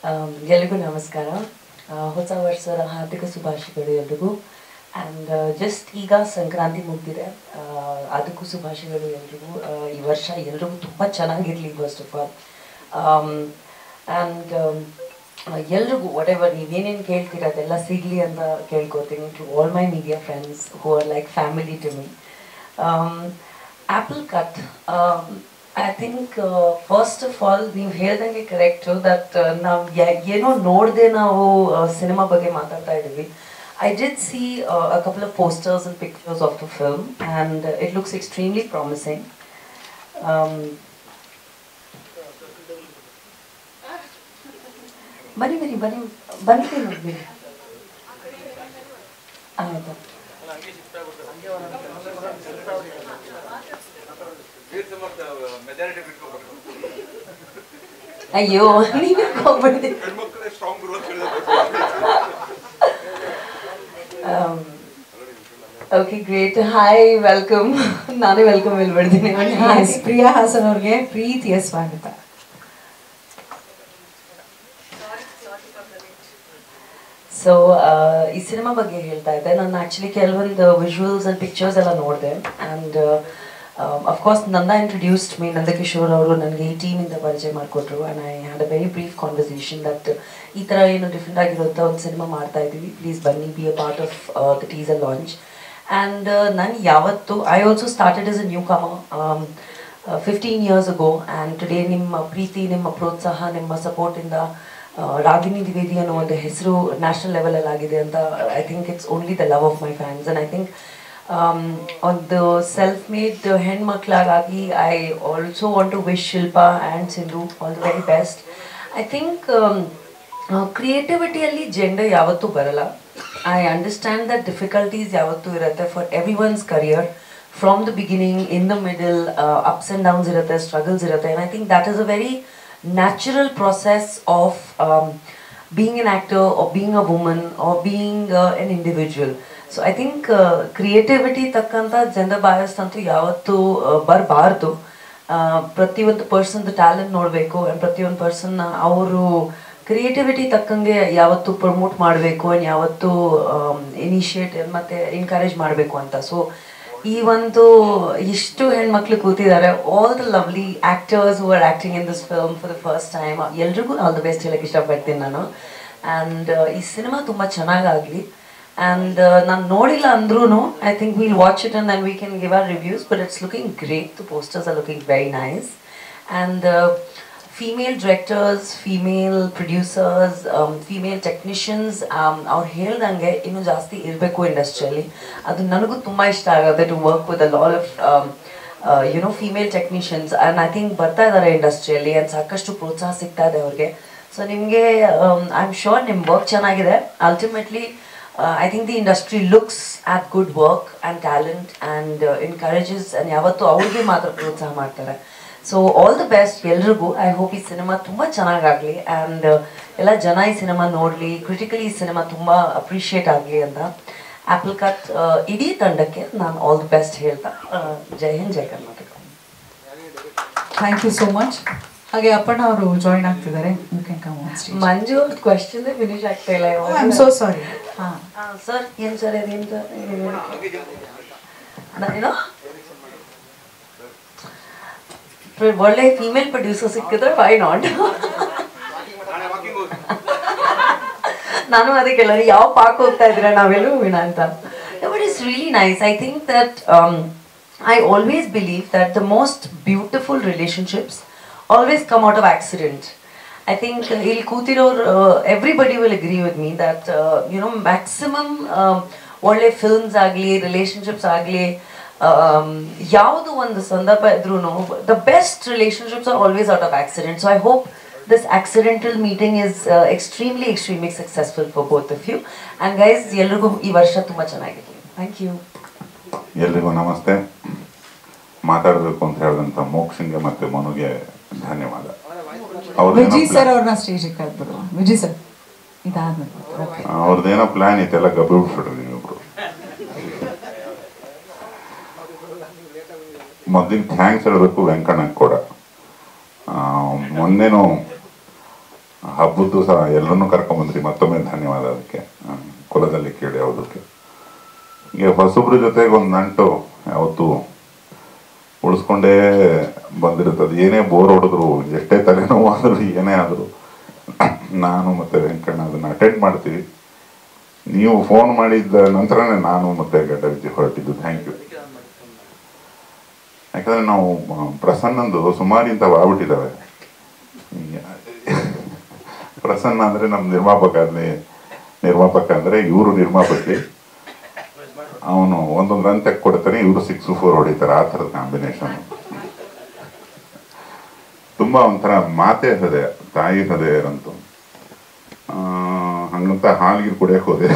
ಎಲ್ರಿಗೂ ನಮಸ್ಕಾರ. ಹೊಸ ವರ್ಷದ ಹಾರ್ದಿಕ ಶುಭಾಶಯಗಳು ಎಲ್ರಿಗೂ. ಆ್ಯಂಡ್ ಜಸ್ಟ್ ಈಗ ಸಂಕ್ರಾಂತಿ ಮುಗಿದಿದೆ, ಅದಕ್ಕೂ ಶುಭಾಶಯಗಳು ಎಲ್ರಿಗೂ. ಈ ವರ್ಷ ಎಲ್ರಿಗೂ ತುಂಬ ಚೆನ್ನಾಗಿರಲಿ ಫಸ್ಟ್ ಆಫ್ ಆಲ್. ಆ್ಯಂಡ್ ಎಲ್ರಿಗೂ ವಾಟ್ ಎವರ್ ನೀವೇನೇನು ಕೇಳ್ತೀರ ಅದೆಲ್ಲ ಸಿಗಲಿ ಅಂತ ಕೇಳ್ಕೊತೀನಿ to all my media friends who are like family to me. Apple cut, I think first of all ನೀವು ಹೇಳ್ದಂಗೆ ಕರೆಕ್ಟು ದಟ್ ನಾವು ಏನೋ ನೋಡದೆ ನಾವು ಸಿನಿಮಾ ಬಗ್ಗೆ ಮಾತಾಡ್ತಾ ಇದ್ದೀವಿ. I did see a couple of posters and pictures of the film, and it looks extremely promising. ಬನ್ನಿ ಆಯ್ತು. ಅಯ್ಯೋ ನೀವೇ ಹೋಗ್ಬಿಡ್ತೀವಿ. Okay great. Hi, welcome. ನಾನೇ ವೆಲ್ಕಮ್ ಹೇಳ್ಬಿಡ್ತೀನಿ. ಪ್ರಿಯಾ ಹಾಸನ್ ಅವ್ರಿಗೆ ಪ್ರೀತಿಯ ಸ್ವಾಗತ. ಸೊ ಈ ಸಿನಿಮಾ ಬಗ್ಗೆ ಹೇಳ್ತಾ ಇದ್ದೆ. ನಾನು ಆ್ಯಕ್ಚುಲಿ ಕೆಲವೊಂದು ವಿಜುವಲ್ಸ್ ಆ್ಯಂಡ್ ಪಿಕ್ಚರ್ಸ್ ಎಲ್ಲ ನೋಡಿದೆ. And of course Nanda introduced me, Nandkishore ಅವರು ನನಗೆ ಈ ಟೀಮಿಂದ ಪರಿಚಯ ಮಾಡಿಕೊಟ್ರು. And I had a very brief conversation that ಈ ಥರ ಏನು ಡಿಫ್ರೆಂಟ್ ಆಗಿರುವಂಥ ಒಂದು ಸಿನಿಮಾ ಮಾಡ್ತಾ ಇದ್ದೀವಿ, ಪ್ಲೀಸ್ ಬನ್ನಿ, be a part of the teaser launch. And ನಾನು ಯಾವತ್ತು I also started as a newcomer 15 years ago. And today ನಿಮ್ಮ ಪ್ರೀತಿ, ನಿಮ್ಮ ಪ್ರೋತ್ಸಾಹ, ನಿಮ್ಮ ಸಪೋರ್ಟಿಂದ ರಾಗಿಣಿ ದ್ವಿವೇದಿ ಅನ್ನೋ ಒಂದು ಹೆಸರು ನ್ಯಾಷನಲ್ ಲೆವೆಲಲ್ಲಿ ಆಗಿದೆ ಅಂತ I think it's only the love of my fans. And I think ಒಂದು ಸೆಲ್ಫ್ ಮೇಡ್ ಹೆಣ್ಮಕ್ಳಾಗಿ I also want to wish Shilpa and Sindhu all the very best. I think ಕ್ರಿಯೇಟಿವಿಟಿಯಲ್ಲಿ ಜೆಂಡರ್ ಯಾವತ್ತೂ ಬರಲ್ಲ. ಐ ಅಂಡರ್ಸ್ಟ್ಯಾಂಡ್ ದಟ್ ಡಿಫಿಕಲ್ಟೀಸ್ ಯಾವತ್ತೂ ಇರುತ್ತೆ for every one's career, from the beginning, in the middle, ups and downs ಇರುತ್ತೆ, struggles ಇರುತ್ತೆ. And I think that is a very natural process of being an actor or being a woman or being an individual. So I think creativity takkanta gender bias antu yavattu barbaardu. ಪ್ರತಿಯೊಂದು ಪರ್ಸನ್ದು talent ನೋಡಬೇಕು and ಪ್ರತಿಯೊಂದು ಪರ್ಸನ್ನ ಅವರು creativity ತಕ್ಕಂಗೆ ಯಾವತ್ತೂ promote ಮಾಡಬೇಕು and ಯಾವತ್ತೂ initiative ಮತ್ತು encourage ಮಾಡಬೇಕು ಅಂತ. ಸೊ ಈ ಒಂದು ಇಷ್ಟು ಹೆಣ್ಮಕ್ಳು ಕೂತಿದ್ದಾರೆ, all the lovely actors who are acting in this film for the first time, ಎಲ್ರಿಗೂ ಆಲ್ ದ ಬೆಸ್ಟ್ ಹೇಳಕ್ಕೆ ಇಷ್ಟಪಡ್ತೀನಿ ನಾನು. ಆ್ಯಂಡ್ ಈ ಸಿನಿಮಾ ತುಂಬ ಚೆನ್ನಾಗಾಗಲಿ. ಆ್ಯಂಡ್ ನಾನು ನೋಡಿಲ್ಲ ಅಂದ್ರೂ I think will watch it and then we can give our reviews, but it's looking great. The posters are looking very nice. And female directors, female producers, female technicians ಅವ್ರು ಹೇಳ್ದಂಗೆ ಇನ್ನೂ ಜಾಸ್ತಿ ಇರಬೇಕು ಇಂಡಸ್ಟ್ರಿಯಲ್ಲಿ. ಅದು ನನಗೂ ತುಂಬ ಇಷ್ಟ ಆಗುತ್ತೆ to work with a lot of you know female technicians. And I think ಬರ್ತಾ ಇದ್ದಾರೆ ಇಂಡಸ್ಟ್ರಿಯಲ್ಲಿ ಆ್ಯಂಡ್ ಸಾಕಷ್ಟು ಪ್ರೋತ್ಸಾಹ ಸಿಗ್ತಾ ಇದೆ ಅವ್ರಿಗೆ. ಸೊ ನಿಮಗೆ ಐ ಆಮ್ ಶೋರ್ ನಿಮ್ಮ ವರ್ಕ್ ಚೆನ್ನಾಗಿದೆ. Ultimately I think the industry looks at good work and talent and encourages and ಯಾವತ್ತೂ ಅವ್ರಿಗೆ ಮಾತ್ರ ಪ್ರೋತ್ಸಾಹ ಮಾಡ್ತಾರೆ. ಸೊ ಆಲ್ ದ ಬೆಸ್ಟ್ ಎಲ್ರಿಗೂ. ಐ ಹೋಪ್ ಈ ಸಿನಿಮಾ ತುಂಬ ಚೆನ್ನಾಗಾಗಲಿ ಆ್ಯಂಡ್ ಎಲ್ಲ ಜನ ಈ ಸಿನಿಮಾ ನೋಡಲಿ, ಕ್ರಿಟಿಕಲಿ ಈ ಸಿನಿಮಾ ತುಂಬ ಅಪ್ರಿಷಿಯೇಟ್ ಆಗಲಿ ಅಂತ ಆ್ಯಪಲ್ ಕಟ್ ಇಡೀ ತಂಡಕ್ಕೆ ನಾನು ಆಲ್ ದಿ ಬೆಸ್ಟ್ ಹೇಳ್ತಾ ಜೈ ಹಿಂದ್, ಜೈ Karnataka. Thank you so much. ಹಾಗೆ ಅಪ್ಪಣ್ಣ ಅವರು ಜಾಯಿನ್ ಆಗ್ತಿದ್ದಾರೆ. ಮಂಜು ಅವ್ರ ಕ್ವೆಶ್ಚನ್ ಫಿನಿಶ್ ಆಗ್ತಾ ಇಲ್ಲ. I am so sorry. ಹಾಂ ಸರ್, ಏನು ಸರ್ ಅದೇನು ಸರ್ ಏನೋ ಒಳ್ಳೆ ಫೀಮೇಲ್ ಪ್ರೊಡ್ಯೂಸರ್ ಸಿಕ್ಕಿದ್ರೆ ವೈ ನಾಟ್. ನಾನು ಅದೇ ಕೇಳೋದು, ಯಾವ ಪಾಕ್ ಹೋಗ್ತಾ ಇದ್ರೆ ನಾವೆಲ್ಲೂ ವಿನ ಅಂತ. But it's really nice. I think that I always believe that the most beautiful relationships always come out of accident. I think ಇಲ್ಲಿ ಕೂತಿರೋರು everybody will agree with me that you know maximum ಒಳ್ಳೆ ಫಿಲ್ಮ್ಸ್ ಆಗಲಿ, relationships ಆಗಲಿ, ಯಾವುದು ಒಂದು ಸಂದರ್ಭ ಇದ್ರೂ the best relationships are always out of accident. So I hope this accidental meeting is extremely successful for both of you. And guys, ಎಲ್ರಿಗೂ ಈ ವರ್ಷ ತುಂಬ ಚೆನ್ನಾಗಿರಲಿ. Thank you. ಎಲ್ರಿಗೂ ನಮಸ್ತೆ. ಮಾತಾಡಬೇಕು ಅಂತ ಹೇಳಿದಂಥ ಮೋಕ್ಷನ್ಗೆ ಮತ್ತು ಮನುಗೆ ಧನ್ಯವಾದ. ವಿಜಯ್ ಸರ್ ಅವ್ರನ್ನ ಸ್ಟೇಜಿಗೆ ಕರೆದ್ರು. ವಿಜಯ್ ಸರ್ ಇದಾದ್ಮೇಲೆ ಅವ್ರದ್ದೇನೋ ಪ್ಲಾನ್ ಇತ್ತೆಲ್ಲ ಗಬ್ಬು ಬಿಟ್ಬಿಟ್ರಿ ನೀವಿಬ್ರು. ಮೊದಲಿಗೆ ಥ್ಯಾಂಕ್ಸ್ ಹೇಳಬೇಕು ವೆಂಕಣ್ಣಕ್ಕೆ ಕೂಡ. ಮೊನ್ನೆನೂ ಹಬ್ಬದ್ದು ಸಹ ಎಲ್ಲರನ್ನೂ ಕರ್ಕೊಂಬಂದ್ರಿ, ಮತ್ತೊಮ್ಮೆ ಧನ್ಯವಾದ ಅದಕ್ಕೆ. ಕುಲದಲ್ಲಿ ಕೇಳಿ ಯಾವುದಕ್ಕೆ ಈಗ ಹೊಸಬ್ರ ಜೊತೆಗೆ ಒಂದು ನಂಟು ಯಾವತ್ತು ಉಳಿಸ್ಕೊಂಡೇ ಬಂದಿರುತ್ತದೆ. ಏನೇ ಬೋರ್ ಹೊಡೆದ್ರು, ಎಷ್ಟೇ ತಲೆನೋವು ಆದರೂ, ಏನೇ ಆದರೂ ನಾನು ಮತ್ತು ವೆಂಕಣ್ಣ ಅದನ್ನು ಅಟೆಂಡ್ ಮಾಡ್ತೀವಿ. ನೀವು ಫೋನ್ ಮಾಡಿದ್ದ ನಂತರನೇ ನಾನು ಮತ್ತು ಗಡ್ಡ ವಿಜಯ್ ಹೊರಟಿದ್ದು. Thank you. ಯಾಕಂದರೆ ನಾವು ಪ್ರಸನ್ನಂದು ಸುಮಾರು ಇಂಥವು ಆಗ್ಬಿಟ್ಟಿದ್ದಾವೆ. ಪ್ರಸನ್ನ ಅಂದರೆ ನಮ್ಮ ನಿರ್ಮಾಪಕ ಅಂದರೆ ಇವರು ನಿರ್ಮಾಪಕಿ, ಅವನು ಒಂದೊಂದು ರನ್ ತೆಕ್ ಕೊಡ್ತಾನೆ, ಇವರು 6 4 ಹೊಡಿತಾರೆ. ಆ ಥರದ ಕಾಂಬಿನೇಷನ್ ತುಂಬ ಒಂಥರ ಮಾತೇ ಹೃದಯ, ತಾಯಿ ಹೃದಯ ಇರಂತು. ಹಂಗಂತ ಹಾಲ್ಗಿರ್ ಕುಡಿಯಕ್ಕೆ ಹೋದೆ.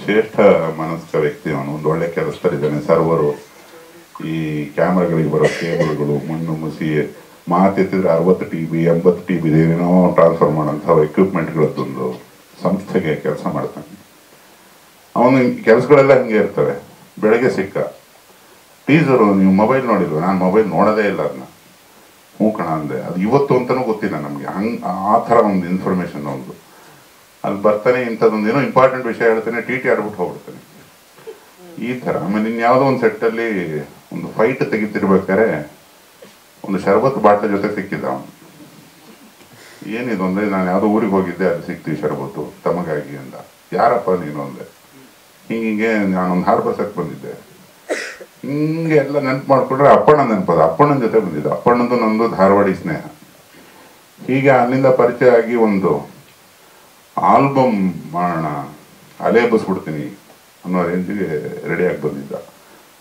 ಶ್ರೇಷ್ಠ ಮನಸ್ಕ ವ್ಯಕ್ತಿ ಅವನು. ಒಂದು ಒಳ್ಳೆ ಕೆಲಸದಲ್ಲಿದ್ದಾನೆ. ಸರ್ವರು, ಈ ಕ್ಯಾಮ್ರಾಗಳಿಗೆ ಬರೋ ಕೇಬಲ್ಗಳು, ಮಣ್ಣು ಮುಸಿ, ಮಾತೆತ್ತಿದ್ರೆ 60 TB 80 TB ಏನೇನೋ ಟ್ರಾನ್ಸ್ಫರ್ ಮಾಡೋಂಥ ಎಕ್ವಿಪ್ಮೆಂಟ್ಗಳದ್ದೊಂದು ಸಂಸ್ಥೆಗೆ ಕೆಲಸ ಮಾಡ್ತಾನೆ. ಅವನು ಕೆಲಸಗಳೆಲ್ಲ ಹಿಂಗೆ ಇರ್ತವೆ. ಬೆಳಗ್ಗೆ ಸಿಕ್ಕ ಟೀಸರು, ನೀವು ಮೊಬೈಲ್ ನೋಡಿಲ್ವ? ನಾನು ಮೊಬೈಲ್ ನೋಡೋದೇ ಇಲ್ಲ ಅದನ್ನ. ಹ್ಞೂ ಕಣ ಅಂದೆ. ಅದು ಇವತ್ತು ಅಂತಲೂ ಗೊತ್ತಿಲ್ಲ ನಮಗೆ. ಆ ಥರ ಒಂದು ಇನ್ಫಾರ್ಮೇಷನ್ ಒಂದು ಅಲ್ಲಿ ಬರ್ತಾನೆ. ಇಂಥದ್ದೊಂದು ಏನೋ ಇಂಪಾರ್ಟೆಂಟ್ ವಿಷಯ ಹೇಳ್ತಾನೆ, TT ಆಡ್ಬಿಟ್ಟು ಹೋಗ್ಬಿಡ್ತಾನೆ. ಈ ಥರ. ಆಮೇಲೆ ಇನ್ಯಾವುದೋ ಒಂದು ಸೆಟ್ಟಲ್ಲಿ ಒಂದು ಫೈಟ್ ತೆಗಿತಿರ್ಬೇಕಾದ್ರೆ ಒಂದು ಶರಬತ್ ಬಾಟ್ಲ ಜೊತೆ ಸಿಕ್ಕಿದ್ದ ಅವನು. ಏನಿದು ಅಂದರೆ, ನಾನು ಯಾವುದೋ ಊರಿಗೆ ಹೋಗಿದ್ದೆ, ಅಲ್ಲಿ ಸಿಕ್ತೀವಿ ಶರಬತ್ತು ತಮಗಾಗಿ ಅಂದ. ಯಾರಪ್ಪ ನೀನು ಅಂದೆ. ಹಿಂಗೆ ನಾನೊಂದು ಹಾಡು ಬರ್ಸಕ್ಕೆ ಬಂದಿದ್ದೆ. ಹಿಂಗೆ ಎಲ್ಲ ನೆನಪು ಮಾಡ್ಕೊಂಡ್ರೆ ಅಪ್ಪಣ್ಣ ನೆನಪದ. ಅಪ್ಪಣ್ಣನ ಜೊತೆ ಬಂದಿದ್ದ. ಅಪ್ಪಣ್ಣಂದು ನಂದು ಧಾರವಾಡಿ ಸ್ನೇಹ. ಹೀಗೆ ಅಲ್ಲಿಂದ ಪರಿಚಯ ಆಗಿ ಒಂದು ಆಲ್ಬಮ್ ಮಾಡೋಣ, ಅಲೆ ಬಸ್ಬಿಡ್ತೀನಿ ಅನ್ನೋ ರೇಂಜಿಗೆ ರೆಡಿಯಾಗಿ ಬಂದಿದ್ದ.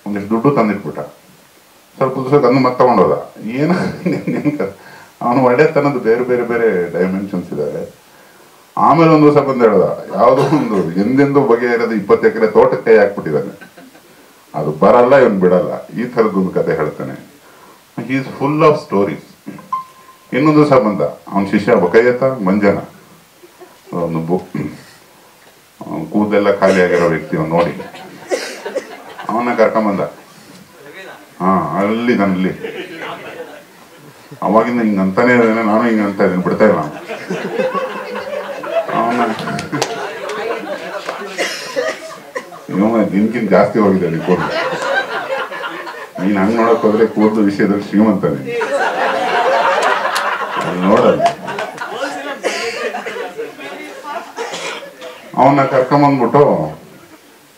ಒಂದಿಷ್ಟು ದುಡ್ಡು ತಂದಿಟ್ಬಿಟ್ಟ. ಸ್ವಲ್ಪ ದಿವಸ ತಂದು ಮತ್ತೆ ತಗೊಂಡೋದ. ಏನು ಅವನು ಒಳ್ಳೆತನದ್ದು ಬೇರೆ ಬೇರೆ ಬೇರೆ ಡೈಮೆನ್ಷನ್ಸ್ ಇದ್ದಾವೆ. ಆಮೇಲೆ ಒಂದು ದಿವಸ ಬಂದು ಹೇಳ್ದ, ಯಾವುದೋ ಒಂದು ಎಂದೆಂದು ಬಗೆಯಿರೋದು 20 ಎಕರೆ ತೋಟಕ್ಕೆ ಕೈ ಹಾಕ್ಬಿಟ್ಟಿದ್ದಾನೆ, ಅದು ಬರಲ್ಲ, ಇವನು ಬಿಡಲ್ಲ. ಈ ಥರದ್ದೊಂದು ಕತೆ ಹೇಳ್ತಾನೆ. He is full of stories. ಇನ್ನೊಂದು ದಿವಸ ಬಂದ, ಅವನ ಶಿಷ್ಯ ಬಕಯ್ಯತ ಮಂಜನ, ಒಂದು ಕೂದೆಲ್ಲ ಖಾಲಿ ಆಗಿರೋ ವ್ಯಕ್ತಿ ಅವನು ನೋಡಿ ಅವನ್ನ ಕರ್ಕೊಂಬಂದ. ಅಲ್ಲಿ ನನ್ನಲ್ಲಿ ಅವಾಗಿಂದ ಹಿಂಗೆ ಅಂತಾನೆ ಇದ್ದೇನೆ, ನಾನು ಹಿಂಗೆ ಅಂತ ಇದ್ದೀನಿ, ಬಿಡ್ತಾ ಇಲ್ಲ ನಾನು. ಅವನ ನಿನ್ಗಿಂತ ಜಾಸ್ತಿ ಹೋಗಿದೆ ಅಲ್ಲಿ ಕೂದಲು. ನೀನು ಹಂಗೆ ನೋಡಕ್ ಹೋದ್ರೆ ಕೂದಲು ವಿಷಯದಲ್ಲಿ ಶ್ರೀಮಂತ ನೀನು. ಅಲ್ಲಿ ನೋಡಲ್ಲ. ಅವನ್ನ ಕರ್ಕೊಂಬಂದ್ಬಿಟ್ಟು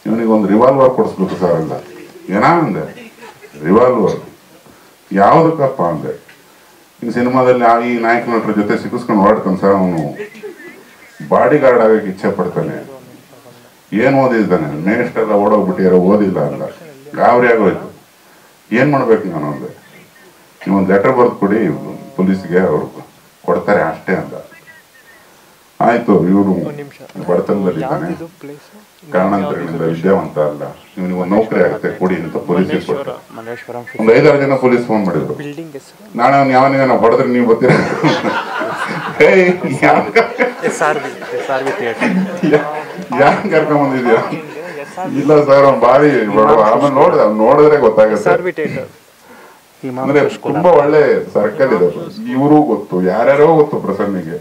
ಇವನಿಗೊಂದು ರಿವಾಲ್ವರ್ ಕೊಡಿಸ್ಬೇಕು ಸರ್ ಅಂದ. ಏನಾ ಅಂದೆ. ರಿವಾಲ್ವರ್ ಯಾವುದಕ್ಕಪ್ಪ ಅಂದೆ. ಈ ಸಿನಿಮಾದಲ್ಲಿ ಈ ನಾಯಕ ನಟರ ಜೊತೆ ಸಿಕ್ಕಿಸ್ಕೊಂಡು ಹೊರಡ್ತಾನೆ ಸರ್, ಅವನು ಬಾಡಿ ಗಾರ್ಡ್ ಆಗಕ್ಕೆ ಇಚ್ಛೆ ಪಡ್ತಾನೆ. ಏನು ಓದಿದ್ದಾನೆ? ಮೇಷ್ಟೆಲ್ಲ ಓಡೋಗ್ಬಿಟ್ಟಿರೋ, ಓದಿಲ್ಲ ಅಂದ. ಗಾಬರಿ ಆಗೋಯ್ತು. ಏನು ಮಾಡ್ಬೇಕು ನಾನು ಅಂದೆ. ನೀವೊಂದು ಲೆಟರ್ ಬರೆದು ಕೊಡಿ ಪೊಲೀಸ್ಗೆ, ಅವರು ಕೊಡ್ತಾರೆ ಅಷ್ಟೇ ಅಂದ. ಆಯ್ತು, ಇವರು ಬಡತನದಲ್ಲಿದ್ದಾನೆ, ಕಾರಣಾಂತರಗಳಿಂದ ವಿದ್ಯಾವಂತ ಅಲ್ಲ, ಇವನಿಗೆ ಒಂದು ನೌಕರಿ ಆಗುತ್ತೆ ಕೊಡಿ ಅಂತ ಪೊಲೀಸ್ಗೆ ಕೊಡ್ತಾರೆ. ಒಂದು 5-6 ಜನ ಪೊಲೀಸ್ ಫೋನ್ ಮಾಡಿದ್ರು. ನಾಳೆ ಅವ್ನು ಯಾವನಿಗೆ ನಾವು ಹೊಡೆದ್ರೆ ನೀವು ಬರ್ತೀರ? ಯಾಕೆ ಕರ್ಕೊಂಬಂದಿದ್ಯಾ? ಇಲ್ಲ ಸರ್, ಅವ್ನು ಭಾರಿ ಬಡವ. ಆಮೇಲೆ ನೋಡಿದ್ರೆ ಗೊತ್ತಾಗುತ್ತೆ. ಅಂದ್ರೆ ತುಂಬಾ ಒಳ್ಳೆ ಸರ್ಕಲ್ ಇದೆ. ಇವರು ಗೊತ್ತು, ಯಾರ್ಯಾರೋ ಗೊತ್ತು ಪ್ರಸನ್ನಿಗೆ.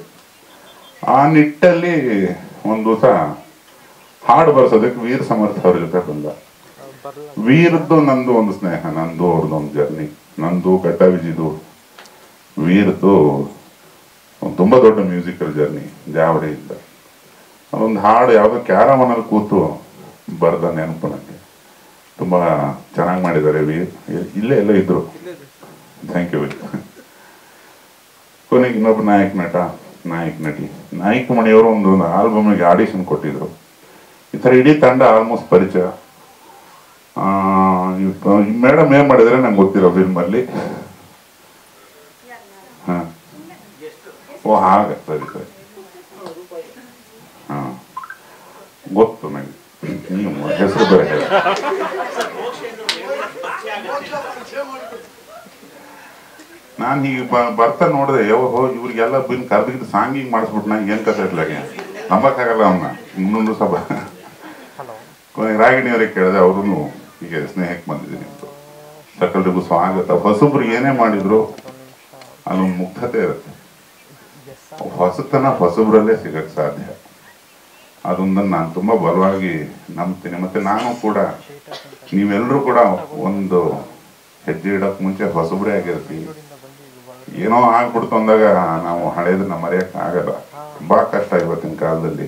ಆ ನಿಟ್ಟಲ್ಲಿ ಒಂದು ದಿವಸ ಹಾಡು ಬರ್ಸೋದಕ್ಕೆ ವೀರ್ ಸಮರ್ಥ ಅವ್ರ ಜೊತೆ ಬಂದ. ವೀರದ್ದು ನಂದು ಒಂದು ಸ್ನೇಹ, ನಂದು ಅವ್ರದ್ದು ಒಂದು ಜರ್ನಿ. ನಂದು ಗಡ್ಡ ವಿಜಿದು ವೀರದ್ದು ತುಂಬಾ ದೊಡ್ಡ ಮ್ಯೂಸಿಕಲ್ ಜರ್ನಿ ಜಾವಡೆಯಿಂದ. ಅದೊಂದು ಹಾಡು ಯಾವುದೋ ಕ್ಯಾರಮನಲ್ಲಿ ಕೂತು ಬರ್ದ ನೆನಪು ನನಗೆ. ತುಂಬಾ ಚೆನ್ನಾಗಿ ಮಾಡಿದ್ದಾರೆ ವೀರ್. ಇಲ್ಲೇ ಎಲ್ಲ ಇದ್ರು. Thank you. ಕೊನೆಗೆ ಇನ್ನೊಬ್ಬ ನಾಯಕ ನಟಿ ನಾಯಕ ಮಣಿಯವರು ಒಂದು ಆಲ್ಬಮ್ಗೆ ಆಡಿಷನ್ ಕೊಟ್ಟಿದ್ರು. ಈ ಥರ ಇಡೀ ತಂಡ ಆಲ್ಮೋಸ್ಟ್ ಪರಿಚಯ. ಮೇಡಮ್ ಏನ್ ಮಾಡಿದ್ರೆ ನಂಗೆ ಗೊತ್ತಿರೋ ಫಿಲ್ಮಲ್ಲಿ. ಓ ಹಾಗ, ಸರಿ ಸರಿ, ಗೊತ್ತು ನಂಗೆ. ನೀವು ಹೆಸರು ಬೇರೆ ಹೇಳಿ. ನಾನು ಹೀಗೆ ಬರ್ತಾ ನೋಡಿದೆ, ಇವ್ರಿಗೆಲ್ಲ ಬಿನ್ ಕರೆದಿದ್ದು ಸಾಂಗಿಂಗ್ ಮಾಡಿಸ್ಬಿಟ್ಟು ನಂಗೆ ಏನು ಕತೆ ಇರ್ಲಾಗೆ ನಂಬಕ್ಕಾಗಲ್ಲ ಅವನ್ನ. ಇನ್ನೊಂದು ಸಭ ಕೊನೆಗೆ ರಾಗಿಣಿಯವ್ರಿಗೆ ಕೇಳಿದೆ, ಅವ್ರೂ ಹೀಗೆ ಸ್ನೇಹಕ್ಕೆ ಬಂದಿದ್ದೀನಿ ಅಂತ. ಸಕಲರಿಗೂ ಸ್ವಾಗತ. ಹೊಸಬ್ರು ಏನೇ ಮಾಡಿದ್ರು ಅಲ್ಲೊಂದು ಮುಗ್ಧತೆ ಇರುತ್ತೆ. ಹೊಸತನ ಹೊಸಬ್ರಲ್ಲೇ ಸಿಗಕ್ಕೆ ಸಾಧ್ಯ. ಅದೊಂದನ್ನು ನಾನು ತುಂಬ ಬಲವಾಗಿ ನಂಬ್ತೀನಿ. ಮತ್ತು ನಾನು ಕೂಡ, ನೀವೆಲ್ಲರೂ ಕೂಡ ಒಂದು ಹೆಜ್ಜೆ ಇಡೋಕ್ಕೆ ಮುಂಚೆ ಹೊಸಬ್ರೇ ಆಗಿರ್ತೀವಿ. ಏನೋ ಆಗ್ಬಿಡ್ತು ಅಂದಾಗ ನಾವು ಹಳೇದನ್ನ ಮರೆಯೋಕ್ಕೆ ಆಗಲ್ಲ. ತುಂಬ ಕಷ್ಟ ಇವತ್ತಿನ ಕಾಲದಲ್ಲಿ.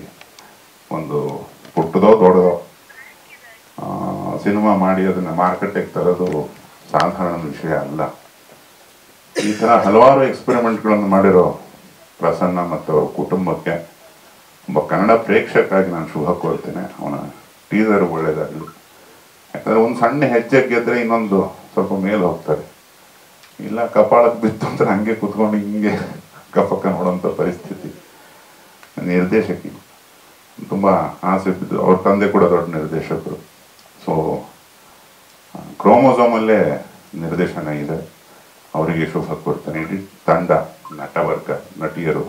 ಒಂದು ಪುಟ್ಟದೋ ದೊಡ್ಡದೋ ಸಿನಿಮಾ ಮಾಡಿ ಅದನ್ನು ಮಾರ್ಕೆಟಿಗೆ ತರೋದು ಸಾಧಾರಣ ವಿಷಯ ಅಲ್ಲ. ಈ ಥರ ಹಲವಾರು ಎಕ್ಸ್ಪೆರಿಮೆಂಟ್ಗಳನ್ನು ಮಾಡಿರೋ ಪ್ರಸನ್ನ ಮತ್ತು ಅವ್ರ ಕುಟುಂಬಕ್ಕೆ ಒಬ್ಬ ಕನ್ನಡ ಪ್ರೇಕ್ಷಕಾಗಿ ನಾನು ಶುಭ ಕೋರ್ತೇನೆ. ಅವನ ಟೀಸರ್ ಒಳ್ಳೇದಾಗಲಿ. ಯಾಕಂದರೆ ಒಂದು ಸಣ್ಣ ಹೆಜ್ಜೆ ಗೆದ್ದರೆ ಇನ್ನೊಂದು ಸ್ವಲ್ಪ ಮೇಲೆ ಹೋಗ್ತಾರೆ. ಇಲ್ಲ ಕಪಾಳಕ್ಕೆ ಬಿತ್ತು ಅಂತ ಹಂಗೆ ಕೂತ್ಕೊಂಡು ಹಿಂಗೆ ಕಪಕ್ಕ ನೋಡೋಂಥ ಪರಿಸ್ಥಿತಿ. ನಿರ್ದೇಶಕಿ ತುಂಬ ಆಸೆ ಬಿದ್ದು, ಅವ್ರ ತಂದೆ ಕೂಡ ದೊಡ್ಡ ನಿರ್ದೇಶಕರು. ಸೊ ಕ್ರೋಮೋಸೋಮಲ್ಲೇ ನಿರ್ದೇಶನ ಇದೆ. ಅವರಿಗೆ ಶುಭ ಕೋರ್ತೇನೆ. ಇಡೀ ತಂಡ, ನಟವರ್ಗ, ನಟಿಯರು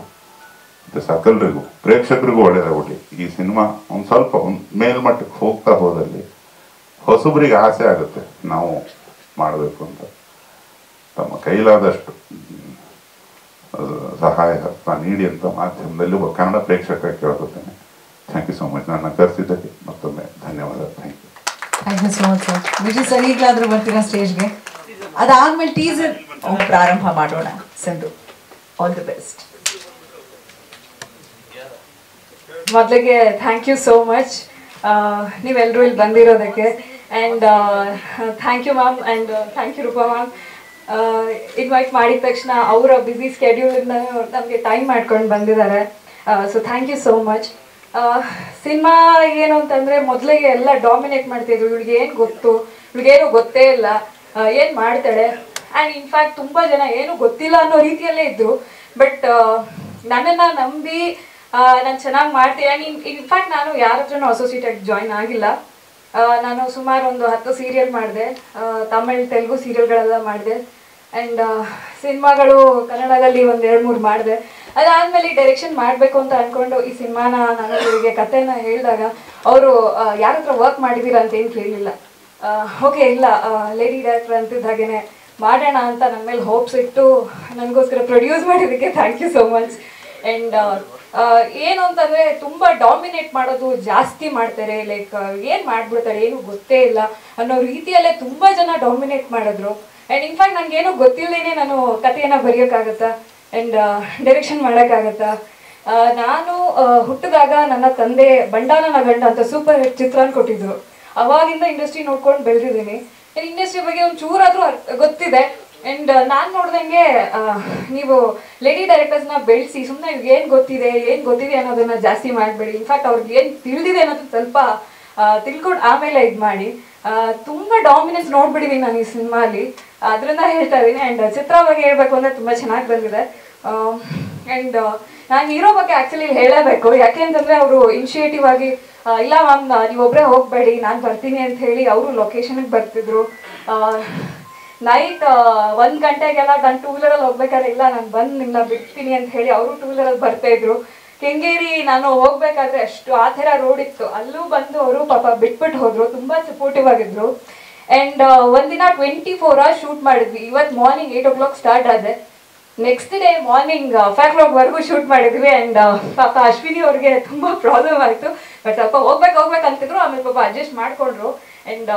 ಮತ್ತು ಸಕಲರಿಗೂ ಪ್ರೇಕ್ಷಕರಿಗೂ ಒಳ್ಳೆಯದಾಗ್ಬಿಟ್ಟು ಈ ಸಿನಿಮಾ ಒಂದು ಸ್ವಲ್ಪ ಒಂದು ಮೇಲ್ಮಟ್ಟಕ್ಕೆ ಹೋಗ್ತಾ ಹೋದಲ್ಲಿ ಹೊಸಬರಿಗೆ ಆಸೆ ಆಗುತ್ತೆ ನಾವು ಮಾಡಬೇಕು ಅಂತ. ತಮ್ಮ ಕೈಲಾದಷ್ಟು ಸಹಾಯ ನೀಡಿ ಅಂತ ಮಾಧ್ಯಮದಲ್ಲಿ ಒಬ್ಬ ಕನ್ನಡ ಪ್ರೇಕ್ಷಕ ಕೇಳ್ಕೊತೇನೆ. Thank you so much. ನನ್ನ ಕರೆಸಿದ್ದಕ್ಕೆ ಮತ್ತೊಮ್ಮೆ ಧನ್ಯವಾದ. Thank you. Thank you so much sir. Vijay sir ಈಗಲಾದರೂ ಬರ್ತೀರಾ ಸ್ಟೇಜ್ಗೆ? ಅದಾದ್ಮೇಲೆ ಟೀಸರ್ ಪ್ರಾರಂಭ ಮಾಡೋಣ. Sindhu, all the best. ಮೊದಲಿಗೆ ಥ್ಯಾಂಕ್ ಯು ಸೋ ಮಚ್ ನೀವೆಲ್ಲರೂ ಇಲ್ಲಿ ಬಂದಿರೋದಕ್ಕೆ. And thank you ma'am, and thank you Roopa ma'am. Invite ಮಾಡಿದ ತಕ್ಷಣ ಅವರ ಬ್ಯುಸಿ ಸ್ಕೆಡ್ಯೂಲಿಂದ ನಮಗೆ ಟೈಮ್ ಮಾಡ್ಕೊಂಡು ಬಂದಿದ್ದಾರೆ. So thank you so much. Cinema ಏನು ಅಂತಂದರೆ ಮೊದಲಿಗೆ ಎಲ್ಲ ಡಾಮಿನೇಟ್ ಮಾಡ್ತಿದ್ರು. ಇವ್ಳಿಗೆ ಏನು ಗೊತ್ತು, ಇವ್ಳಿಗೇನು ಗೊತ್ತೇ ಇಲ್ಲ, ಏನು ಮಾಡ್ತಾಳೆ. ಆ್ಯಂಡ್ ಇನ್ಫ್ಯಾಕ್ಟ್ ತುಂಬ ಜನ ಏನು ಗೊತ್ತಿಲ್ಲ ಅನ್ನೋ ರೀತಿಯಲ್ಲೇ ಇದ್ದರು. ಬಟ್ ನನ್ನನ್ನು ನಂಬಿ ನಾನು ಚೆನ್ನಾಗಿ ಮಾಡ್ತೀನಿ. ಆ್ಯಂಡ್ ಇನ್ಫ್ಯಾಕ್ಟ್ ನಾನು ಯಾರ ಹತ್ರನೂ ಅಸೋಸಿಯೇಟೆಡ್ ಜಾಯ್ನ್ ಆಗಿಲ್ಲ. ನಾನು ಸುಮಾರು ಒಂದು 10 ಸೀರಿಯಲ್ ಮಾಡಿದೆ, ತಮಿಳ್ ತೆಲುಗು ಸೀರಿಯಲ್ಗಳೆಲ್ಲ ಮಾಡಿದೆ. ಆ್ಯಂಡ್ ಸಿನಿಮಾಗಳು ಕನ್ನಡದಲ್ಲಿ ಒಂದು 2-3 ಮಾಡಿದೆ. ಅದಾದಮೇಲೆ ಡೈರೆಕ್ಷನ್ ಮಾಡಬೇಕು ಅಂತ ಅಂದ್ಕೊಂಡು ಈ ಸಿನಿಮಾನ ನಾನು ಇವರಿಗೆ ಕಥೆನ ಹೇಳಿದಾಗ ಅವರು ಯಾರ ಹತ್ರ ವರ್ಕ್ ಮಾಡಿದ್ದೀರಾ ಅಂತ ಏನು ಕೇಳಲಿಲ್ಲ. ಓಕೆ, ಇಲ್ಲ ಲೇಡಿ ಡೈರೆಕ್ಟರ್ ಅಂತಿದ್ದಾಗೇ ಮಾಡೋಣ ಅಂತ ನನ್ನ ಮೇಲೆ ಹೋಪ್ಸ್ ಇಟ್ಟು ನನಗೋಸ್ಕರ ಪ್ರೊಡ್ಯೂಸ್ ಮಾಡಿದ್ದಕ್ಕೆ thank you so much. And ಏನು ಅಂತಂದರೆ ತುಂಬ ಡಾಮಿನೇಟ್ ಮಾಡೋದು ಜಾಸ್ತಿ ಮಾಡ್ತಾರೆ. ಲೈಕ್ ಏನು ಮಾಡಿಬಿಡ್ತಾರೆ, ಏನು ಗೊತ್ತೇ ಇಲ್ಲ ಅನ್ನೋ ರೀತಿಯಲ್ಲೇ ತುಂಬ ಜನ ಡಾಮಿನೇಟ್ ಮಾಡಿದ್ರು. ಆ್ಯಂಡ್ ಇನ್ಫ್ಯಾಕ್ಟ್ ನನಗೇನು ಗೊತ್ತಿಲ್ಲದೇ ನಾನು ಕಥೆಯನ್ನು ಬರೆಯೋಕ್ಕಾಗತ್ತಾ ಆ್ಯಂಡ್ ಡೈರೆಕ್ಷನ್ ಮಾಡೋಕ್ಕಾಗತ್ತಾ. ನಾನು ಹುಟ್ಟಿದಾಗ ನನ್ನ ತಂದೆ ಬಂಡಾನನ ಗಂಡ ಅಂತ ಸೂಪರ್ ಹಿಟ್ ಚಿತ್ರನ ಕೊಟ್ಟಿದ್ರು. ಅವಾಗಿಂದ ಇಂಡಸ್ಟ್ರಿ ನೋಡ್ಕೊಂಡು ಬೆಳೆದಿದ್ದೀನಿ. ಇಂಡಸ್ಟ್ರಿ ಬಗ್ಗೆ ಒಂದು ಚೂರಾದರೂ ಗೊತ್ತಿದೆ. ಆ್ಯಂಡ್ ನಾನು ನೋಡ್ದಂಗೆ ನೀವು ಲೇಡಿ ಡೈರೆಕ್ಟರ್ಸ್ನ ಬೆಳೆಸಿ ಸುಮ್ಮನೆ ಏನು ಗೊತ್ತಿದೆ ಅನ್ನೋದನ್ನು ಜಾಸ್ತಿ ಮಾಡಬೇಡಿ. ಇನ್ಫ್ಯಾಕ್ಟ್ ಅವ್ರಿಗೆ ಏನು ತಿಳಿದಿದೆ ಅನ್ನೋದು ಸ್ವಲ್ಪ ತಿಳ್ಕೊಂಡು ಆಮೇಲೆ ಇದು ಮಾಡಿ. ತುಂಬ ಡಾಮಿನೆನ್ಸ್ ನೋಡ್ಬಿಟ್ಟಿದ್ದೀನಿ ನಾನು ಈ ಸಿನಿಮಾಲಿ, ಅದರಿಂದ ಹೇಳ್ತಾ ಇದ್ದೀನಿ. ಆ್ಯಂಡ್ ಚಿತ್ರ ಬಗ್ಗೆ ಹೇಳಬೇಕು ಅಂದರೆ ತುಂಬ ಚೆನ್ನಾಗಿ ಬಂದಿದೆ. ಆ್ಯಂಡ್ ನಾನು ಹೀರೋ ಬಗ್ಗೆ ಆ್ಯಕ್ಚುಲಿ ಹೇಳಬೇಕು. ಯಾಕೆ ಅಂತಂದರೆ ಅವರು ಇನಿಷಿಯೇಟಿವ್ ಆಗಿ ಇಲ್ಲ ಮ್ಯಾಮ್ ನೀವೊಬ್ಬರೇ ಹೋಗಬೇಡಿ ನಾನು ಬರ್ತೀನಿ ಅಂತ ಹೇಳಿ ಅವರು ಲೊಕೇಶನ್ಗೆ ಬರ್ತಿದ್ರು. ನೈಟ್ 1 ಗಂಟೆಗೆಲ್ಲ ನಾನು 2 ವೀಲರಲ್ಲಿ ಹೋಗ್ಬೇಕಾದ್ರೆ ಇಲ್ಲ ನಾನು ಬಂದು ನಿಮ್ಮನ್ನ ಬಿಡ್ತೀನಿ ಅಂತ ಹೇಳಿ ಅವರು 2 ವೀಲರಲ್ಲಿ ಬರ್ತಾಯಿದ್ರು. ಕೆಂಗೇರಿ ನಾನು ಹೋಗ್ಬೇಕಾದ್ರೆ ಅಷ್ಟು ಆ ಥರ ರೋಡ್ ಇತ್ತು, ಅಲ್ಲೂ ಬಂದು ಅವರು ಪಾಪ ಬಿಟ್ಬಿಟ್ಟು ಹೋದರು. ತುಂಬ ಸಪೋರ್ಟಿವ್ ಆಗಿದ್ರು. ಆ್ಯಂಡ್ ಒಂದಿನ 24 hours ಶೂಟ್ ಮಾಡಿದ್ವಿ. ಇವತ್ತು ಮಾರ್ನಿಂಗ್ 8 o'clock ಸ್ಟಾರ್ಟ್ ಆದೆ, ನೆಕ್ಸ್ಟ್ ಡೇ ಮಾರ್ನಿಂಗ್ 5 o'clockವರೆಗೂ ಶೂಟ್ ಮಾಡಿದ್ವಿ. ಆ್ಯಂಡ್ ಪಾಪ ಅಶ್ವಿನಿ ಅವ್ರಿಗೆ ತುಂಬ ಪ್ರಾಬ್ಲಮ್ ಆಯಿತು. ಬಟ್ ಸ್ವಲ್ಪ ಹೋಗ್ಬೇಕಂತಿದ್ರು, ಆಮೇಲೆ ಪಾಪ ಅಡ್ಜಸ್ಟ್ ಮಾಡಿಕೊಂಡ್ರು. ಆ್ಯಂಡ್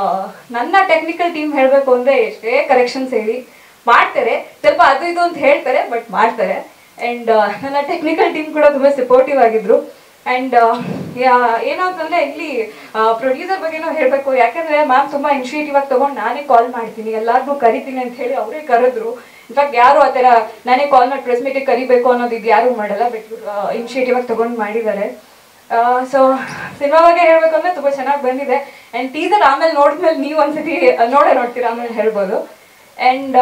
ನನ್ನ ಟೆಕ್ನಿಕಲ್ ಟೀಮ್ ಹೇಳಬೇಕು ಅಂದರೆ ಎಷ್ಟೇ ಕರೆಕ್ಷನ್ಸ್ ಹೇಳಿ ಮಾಡ್ತಾರೆ, ಸ್ವಲ್ಪ ಅದು ಇದು ಅಂತ ಹೇಳ್ತಾರೆ ಬಟ್ ಮಾಡ್ತಾರೆ. ಆ್ಯಂಡ್ ನನ್ನ ಟೆಕ್ನಿಕಲ್ ಟೀಮ್ ಕೂಡ ತುಂಬ ಸಪೋರ್ಟಿವ್ ಆಗಿದ್ರು. ಆ್ಯಂಡ್ ಏನೋ ಅಂತಂದರೆ ಇಲ್ಲಿ ಪ್ರೊಡ್ಯೂಸರ್ ಬಗ್ಗೆನೂ ಹೇಳಬೇಕು. ಯಾಕೆಂದರೆ ಮ್ಯಾಮ್ ತುಂಬ ಇನಿಷಿಯೇಟಿವ್ ಆಗಿ ತೊಗೊಂಡು ನಾನೇ ಕಾಲ್ ಮಾಡ್ತೀನಿ, ಎಲ್ಲರಿಗೂ ಕರಿತೀನಿ ಅಂತ ಹೇಳಿ ಅವರೇ ಕರೆದ್ರು. ಇನ್ಫ್ಯಾಕ್ಟ್ ಯಾರು ಆ ಥರ ನಾನೇ ಕಾಲ್ ಮಾಡಿ ಪ್ರೆಸ್ ಮೀಟಿಗೆ ಕರಿಬೇಕು ಅನ್ನೋದು ಇದು ಯಾರೂ ಮಾಡಲ್ಲ, ಬಟ್ ಇನಿಷಿಯೇಟಿವ್ ಆಗಿ ತೊಗೊಂಡು ಮಾಡಿದ್ದಾರೆ. ಸೊ ಸಿನಿಮಾ ಬಗ್ಗೆ ಹೇಳಬೇಕು ಅಂದರೆ ತುಂಬ ಚೆನ್ನಾಗಿ ಬಂದಿದೆ. ಆ್ಯಂಡ್ ಟೀಸರ್ ಆಮೇಲೆ ನೋಡಿದ್ಮೇಲೆ ನೀವು ಒಂದ್ಸತಿ ನೋಡ್ತೀರಾ, ಆಮೇಲೆ ಹೇಳ್ಬೋದು. ಆ್ಯಂಡ್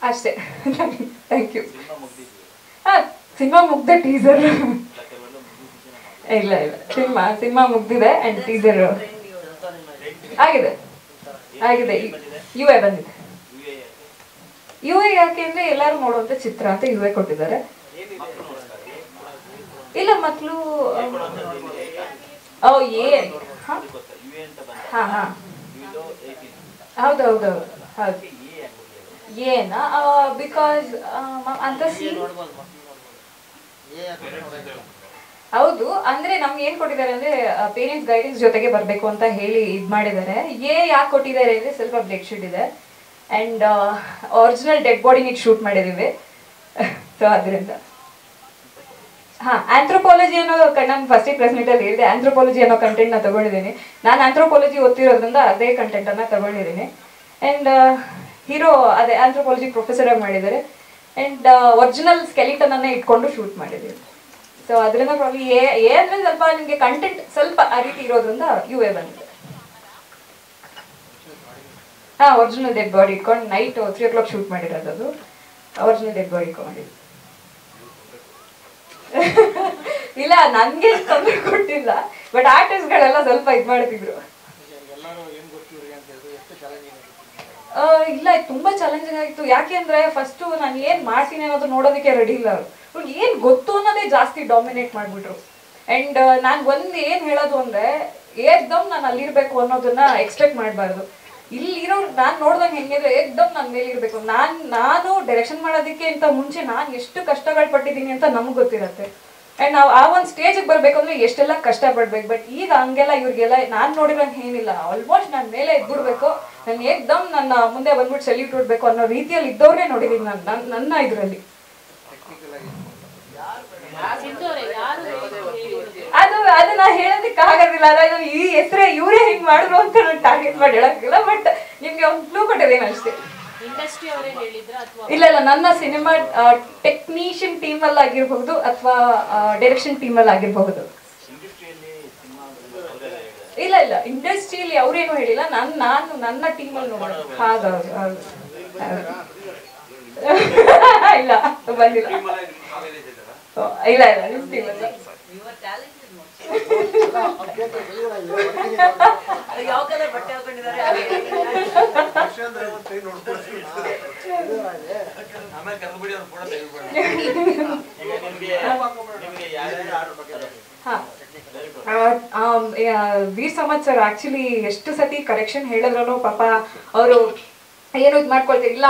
ಅಷ್ಟೇ, ಥ್ಯಾಂಕ್ ಯು. ಹಾಂ, ಸಿನಿಮಾ ಮುಗ್ದೆ, ಟೀಸರ್ ಇಲ್ಲ ಸಿನಿಮಾ ಮುಗ್ದಿದೆ. ಆ್ಯಂಡ್ ಟೀಸರ್ ಆಗಿದೆ ಯು ಎ ಬಂದಿದೆ. ಯು ಎ ಯಾಕೆ ಅಂದರೆ ಎಲ್ಲರೂ ನೋಡುವಂಥ ಚಿತ್ರ ಅಂತ ಯು ಎ ಕೊಟ್ಟಿದ್ದಾರೆ. ಇಲ್ಲ ಮಕ್ಕಳು ಹಾಂ ಹೌದು ಏನ ಬಿಕಾಸ್ ಅಂತ ಹೌದು, ಅಂದ್ರೆ ನಮ್ಗೆ ಏನ್ ಕೊಟ್ಟಿದ್ದಾರೆ ಅಂದ್ರೆ ಪೇರೆಂಟ್ಸ್ ಗೈಡೆನ್ಸ್ ಜೊತೆಗೆ ಬರಬೇಕು ಅಂತ ಹೇಳಿ ಇದು ಮಾಡಿದ್ದಾರೆ. ಯಾಕೆ ಕೊಟ್ಟಿದ್ದಾರೆ ಅಂದ್ರೆ ಸ್ವಲ್ಪ ಬ್ಲಡ್ ಶೀಟ್ ಇದೆ ಅಂಡ್ ಒರಿಜಿನಲ್ ಡೆಡ್ ಬಾಡಿನ ಶೂಟ್ ಮಾಡಿದೀವಿ. ಸೊ ಅದರಿಂದ ಆಂಥ್ರೋಪಾಲಜಿ ಅನ್ನೋ ನಾನು ಫಸ್ಟ್ ಪ್ರೆಸ್ ಮೀಟ್ ಅಲ್ಲಿ ಹೇಳಿದೆ, ಆಂಥ್ರೋಪಾಲಜಿ ಅನ್ನೋ ಕಂಟೆಂಟ್ ನ ತಗೊಂಡಿದ್ದೀನಿ. ನಾನು ಆಂಥ್ರೋಪಾಲಜಿ ಓದ್ತಿರೋದ್ರಿಂದ ಅದೇ ಕಂಟೆಂಟ್ ಅನ್ನ ತಗೊಂಡಿದ್ದೀನಿ. ಅಂಡ್ ಹೀರೋ ಅದೇ ಆಂಥ್ರೋಪಾಲಜಿ ಪ್ರೊಫೆಸರ್ ಆಗಿ ಮಾಡಿದ್ದಾರೆ ಅಂಡ್ ಒರಿಜಿನಲ್ ಸ್ಕೆಲಿಟನ್ ಅನ್ನೇ ಇಟ್ಕೊಂಡು ಶೂಟ್ ಮಾಡಿದ್ದೀವಿ. ಸೊ ಅದರಿಂದ ಪ್ರಾಬ್ಲಮ್ ಅಂದ್ರೆ ಸ್ವಲ್ಪ ನಿಮಗೆ ಕಂಟೆಂಟ್ ಸ್ವಲ್ಪ ಆ ರೀತಿ ಇರೋದ್ರಿಂದ UA ಬಂದಿದೆ. ಒರಿಜಿನಲ್ ಡೆಡ್ ಬಾಡಿ ಇಟ್ಕೊಂಡು ನೈಟ್ 3 o'clock ಶೂಟ್ ಮಾಡಿರೋದು. ಅದು ಒರಿಜಿನಲ್ ಡೆಡ್ ಬಾಡಿ ಇಟ್ಕೊಂಡಿದ್ದು. ಇಲ್ಲ, ನನ್ಗೆ ತೊಂದರೆ ಕೊಟ್ಟಿಲ್ಲ, ಬಟ್ ಆರ್ಟಿಸ್ಟ್ಗಳೆಲ್ಲ ಸ್ವಲ್ಪ ಇದು ಮಾಡ್ತಿದ್ರು. ಇಲ್ಲ, ತುಂಬಾ ಚಾಲೆಂಜಿಂಗ್ ಆಗಿತ್ತು. ಯಾಕೆ ಅಂದ್ರೆ ಫಸ್ಟ್ ನಾನು ಏನ್ ಮಾಡ್ತೀನಿ ಅನ್ನೋದು ನೋಡೋದಕ್ಕೆ ರೆಡಿ ಇಲ್ಲ. ಅವ್ರು ಏನ್ ಗೊತ್ತು ಅನ್ನೋದೇ ಜಾಸ್ತಿ ಡಾಮಿನೇಟ್ ಮಾಡ್ಬಿಟ್ರು. ಅಂಡ್ ನಾನು ಒಂದ್ ಏನ್ ಹೇಳೋದು ಅಂದ್ರೆ ಏಕ್ದಮ್ ನಾನು ಅಲ್ಲಿರ್ಬೇಕು ಅನ್ನೋದನ್ನ ಎಕ್ಸ್ಪೆಕ್ಟ್ ಮಾಡಬಾರ್ದು. ಇಲ್ಲಿರೋ ನಾನು ನೋಡ್ದಂಗೆ ಹೆಂಗಿದ್ರೆ ಏಕ್ದಮ್ ನನ್ನ ಮೇಲೆ ಇರ್ಬೇಕು. ನಾನು ಡೈರೆಕ್ಷನ್ ಮಾಡೋದಕ್ಕೆ ಅಂತ ಮುಂಚೆ ನಾನು ಎಷ್ಟು ಕಷ್ಟಗಳು ಪಟ್ಟಿದ್ದೀನಿ ಅಂತ ನಮ್ಗೆ ಗೊತ್ತಿರತ್ತೆ. ಅಂಡ್ ನಾವು ಆ ಒಂದು ಸ್ಟೇಜಿಗೆ ಬರ್ಬೇಕು ಅಂದ್ರೆ ಎಷ್ಟೆಲ್ಲ ಕಷ್ಟ ಪಡ್ಬೇಕು. ಬಟ್ ಈಗ ಹಂಗೆಲ್ಲ ಇವ್ರಿಗೆಲ್ಲ ನಾನು ನೋಡಿರಂಗೆ ಏನಿಲ್ಲ. ಆಲ್ಮೋಸ್ಟ್ ನಾನು ಮೇಲೆ ಎದ್ಬಿಡ್ಬೇಕು, ನಾನು ಏಕ್ದಮ್ ನನ್ನ ಮುಂದೆ ಬಂದ್ಬಿಟ್ಟು ಸೆಲ್ಯೂಟ್ ಹೊಡ್ಬೇಕು ಅನ್ನೋ ರೀತಿಯಲ್ಲಿ ಇದ್ದವ್ರನ್ನೇ ನೋಡಿದೀನಿ ನಾನು ನನ್ನ ಇದರಲ್ಲಿ. ಅದನ್ನ ಹೇಳೋದಕ್ಕೆ ಆಗೋದಿಲ್ಲ. ಅದಾയത് ಈ ಹೆಸರೇ ಇವರೇ ಹಿಂಗ್ ಮಾಡಿದ್ರು ಅಂತ ನಾನು ಟಾರ್ಗೆಟ್ ಮಾಡಿ ಹೇಳಕ್ಕಿಲ್ಲ. ಬಟ್ ನಿಮ್ಗೆ ಒಂದು ಕ್ಲೂ ಕೊಟ್ಟಿದ್ದೇನೆ ಅಷ್ಟೇ. ಇಲ್ಲ, ನನ್ನ ಸಿನಿಮಾ ಟೆಕ್ನಿಷಿಯನ್ ಟೀಮ್ ಅಲ್ಲಿ ಆಗಿರಬಹುದು ಅಥವಾ ಡೈರೆಕ್ಷನ್ ಟೀಮ್ ಅಲ್ಲಿ ಆಗಿರಬಹುದು. ಇಲ್ಲ, ಇಂಡಸ್ಟ್ರಿಯಲ್ಲಿ ಅವ್ರೇನು ಹೇಳಿಲ್ಲ. ನಾನು ನನ್ನ ಟೀಮ್ ಅಲ್ಲಿ ನೋಡೋದು. ಹಾಗೌದು. ಇಲ್ಲ, ಬಂದಿಲ್ಲ. ಇಲ್ಲ, ನಿಮ್ ಟೀಮ್ ಅಲ್ಲ. ಯಾವ ಕಲರ್ ಬಟ್ಟೆ ಹಾಕೊಂಡಿದ್ದಾರೆ? ವೀರ್ ಸಮತ್ ಸರ್ ಆಕ್ಚುಲಿ ಎಷ್ಟು ಸತಿ ಕರೆಕ್ಷನ್ ಹೇಳಿದ್ರು ಪಾಪ ಅವರು ಏನು ಇದು ಮಾಡ್ಕೊಳ್ತೀರಿ, ಇಲ್ಲ